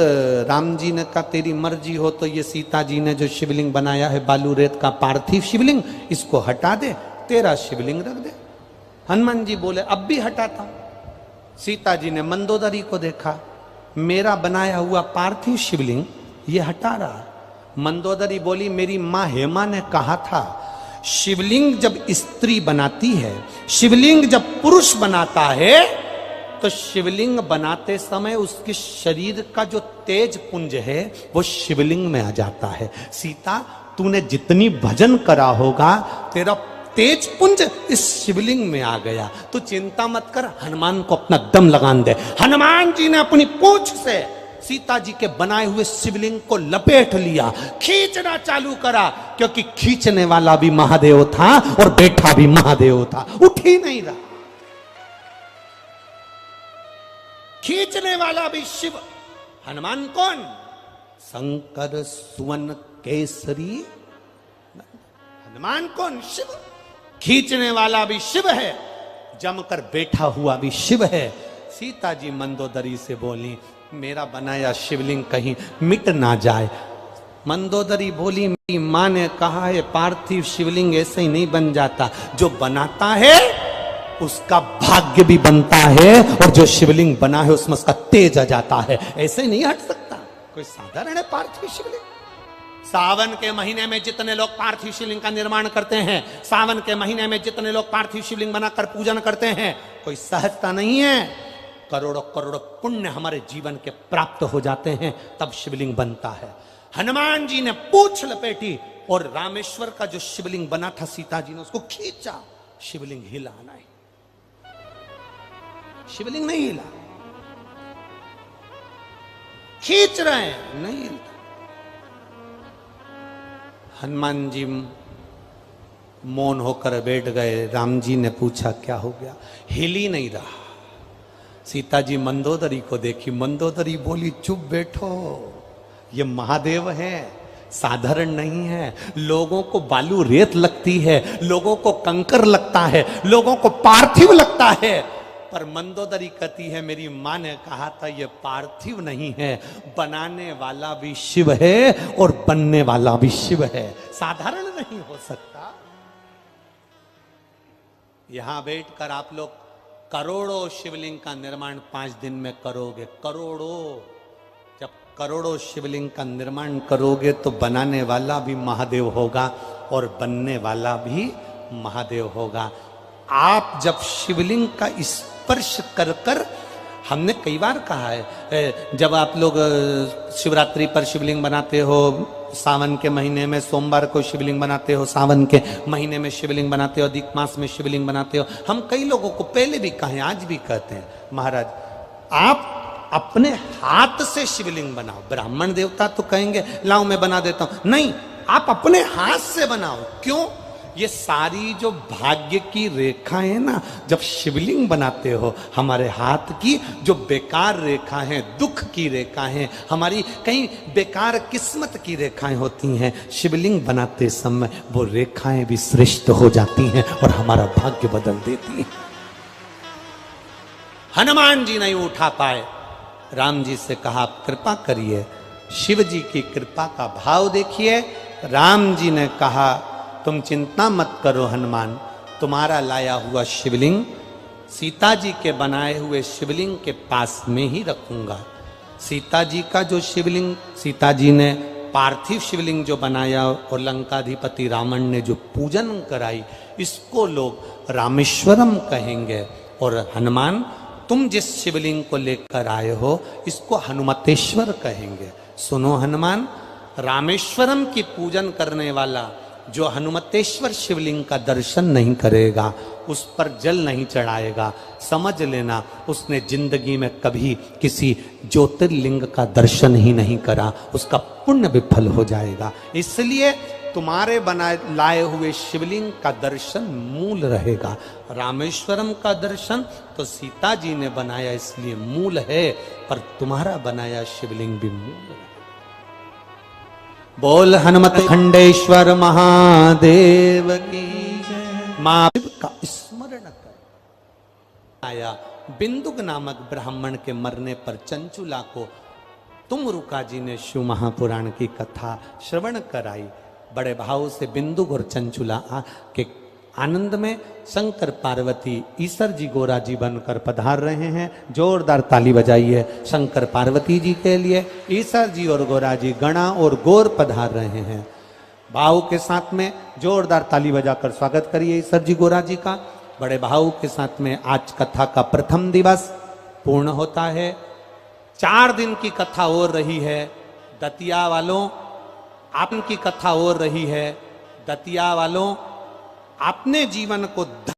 राम जी ने कहा तेरी मर्जी हो तो ये सीता जी ने जो शिवलिंग बनाया है बालू रेत का पार्थिव शिवलिंग, इसको हटा दे, तेरा शिवलिंग रख दे। हनुमान जी बोले अब भी हटाता हूं। सीता जी ने मंदोदरी को देखा, मेरा बनाया हुआ पार्थिव शिवलिंग ये हटा रहा। मंदोदरी बोली मेरी मां हेमा ने कहा था शिवलिंग जब स्त्री बनाती है, शिवलिंग जब पुरुष बनाता है तो शिवलिंग बनाते समय उसके शरीर का जो तेज पुंज है वो शिवलिंग में आ जाता है। सीता तूने जितनी भजन करा होगा तेरा तेज पुंज इस शिवलिंग में आ गया, तू चिंता मत कर, हनुमान को अपना दम लगान दे। हनुमान जी ने अपनी पूंछ से सीता जी के बनाए हुए शिवलिंग को लपेट लिया, खींचना चालू करा, क्योंकि खींचने वाला भी महादेव था और बैठा भी महादेव था, उठ ही नहीं रहा। खींचने वाला भी शिव, हनुमान कौन? शंकर सुवन केसरी। हनुमान कौन? शिव। खींचने वाला भी शिव है, जमकर बैठा हुआ भी शिव है। सीता जी मंदोदरी से बोली मेरा बनाया शिवलिंग कहीं मिट ना जाए। मंदोदरी बोली मेरी मां ने कहा है पार्थिव शिवलिंग ऐसे ही नहीं बन जाता, जो बनाता है उसका भाग्य भी बनता है और जो शिवलिंग बना है उसमें उसका तेज आ जाता है, ऐसे ही नहीं हट सकता। कोई साधारण है पार्थिव शिवलिंग? सावन के महीने में जितने लोग पार्थिव शिवलिंग का निर्माण करते हैं, सावन के महीने में जितने लोग पार्थिव शिवलिंग बनाकर पूजन करते हैं, कोई सहजता नहीं है। करोड़ों करोड़ों पुण्य हमारे जीवन के प्राप्त हो जाते हैं, तब शिवलिंग बनता है। हनुमान जी ने पूंछ लपेटी और रामेश्वर का जो शिवलिंग बना था सीता जी ने उसको खींचा, शिवलिंग हिला नहीं, शिवलिंग नहीं हिला। खींच रहे हैं नहीं हिलता। हनुमान जी मौन होकर बैठ गए। राम जी ने पूछा क्या हो गया? हिल ही नहीं रहा। सीता जी मंदोदरी को देखी, मंदोदरी बोली चुप बैठो, ये महादेव है, साधारण नहीं है। लोगों को बालू रेत लगती है, लोगों को कंकर लगता है, लोगों को पार्थिव लगता है, पर मंदोदरी कहती है मेरी मां ने कहा था ये पार्थिव नहीं है, बनाने वाला भी शिव है और बनने वाला भी शिव है, साधारण नहीं हो सकता। यहां बैठकर आप लोग करोड़ों शिवलिंग का निर्माण 5 दिन में करोगे, करोड़ों। जब करोड़ों शिवलिंग का निर्माण करोगे तो बनाने वाला भी महादेव होगा और बनने वाला भी महादेव होगा। आप जब शिवलिंग का स्पर्श कर कर, हमने कई बार कहा है, जब आप लोग शिवरात्रि पर शिवलिंग बनाते हो, सावन के महीने में सोमवार को शिवलिंग बनाते हो, सावन के महीने में शिवलिंग बनाते हो, अधिक मास में शिवलिंग बनाते हो, हम कई लोगों को पहले भी कहे, आज भी कहते हैं, महाराज आप अपने हाथ से शिवलिंग बनाओ। ब्राह्मण देवता तो कहेंगे लाओ मैं बना देता हूं, नहीं, आप अपने हाथ से बनाओ। क्यों? ये सारी जो भाग्य की रेखाएं है ना, जब शिवलिंग बनाते हो, हमारे हाथ की जो बेकार रेखा है, दुख की रेखा है, हमारी कहीं बेकार किस्मत की रेखाएं होती हैं, शिवलिंग बनाते समय वो रेखाएं भी श्रेष्ठ हो जाती हैं और हमारा भाग्य बदल देती हैं। हनुमान जी नहीं उठा पाए, राम जी से कहा आप कृपा करिए। शिव जी की कृपा का भाव देखिए। राम जी ने कहा तुम चिंता मत करो हनुमान, तुम्हारा लाया हुआ शिवलिंग सीता जी के बनाए हुए शिवलिंग के पास में ही रखूंगा। सीता जी का जो शिवलिंग, सीता जी ने पार्थिव शिवलिंग जो बनाया और लंकाधिपति रावण ने जो पूजन कराई, इसको लोग रामेश्वरम कहेंगे। और हनुमान तुम जिस शिवलिंग को लेकर आए हो, इसको हनुमतेश्वर कहेंगे। सुनो हनुमान, रामेश्वरम की पूजन करने वाला जो हनुमतेश्वर शिवलिंग का दर्शन नहीं करेगा, उस पर जल नहीं चढ़ाएगा, समझ लेना उसने जिंदगी में कभी किसी ज्योतिर्लिंग का दर्शन ही नहीं करा, उसका पुण्य विफल हो जाएगा। इसलिए तुम्हारे बनाए लाए हुए शिवलिंग का दर्शन मूल रहेगा। रामेश्वरम का दर्शन तो सीता जी ने बनाया इसलिए मूल है, पर तुम्हारा बनाया शिवलिंग भी मूल है। बोल हनुमत खंडेश्वर महादेव की मां का स्मरण कर। आया बिंदुक नामक ब्राह्मण के मरने पर चंचुला को तुमरुका जी ने शिव महापुराण की कथा श्रवण कराई। बड़े भाव से बिंदुक और चंचुला के आनंद में शंकर पार्वती ईश्वर जी गोरा जी बनकर पधार रहे हैं। जोरदार ताली बजाइए शंकर पार्वती जी के लिए। ईश्वर जी और गोरा जी गणा और गौर पधार रहे हैं। भाव के साथ में जोरदार ताली बजाकर स्वागत करिए ईश्वर जी गोरा जी का। बड़े भाव के साथ में आज कथा का प्रथम दिवस पूर्ण होता है। 4 दिन की कथा हो रही है। दतिया वालों, आपकी कथा हो रही है। दतिया वालों, अपने जीवन को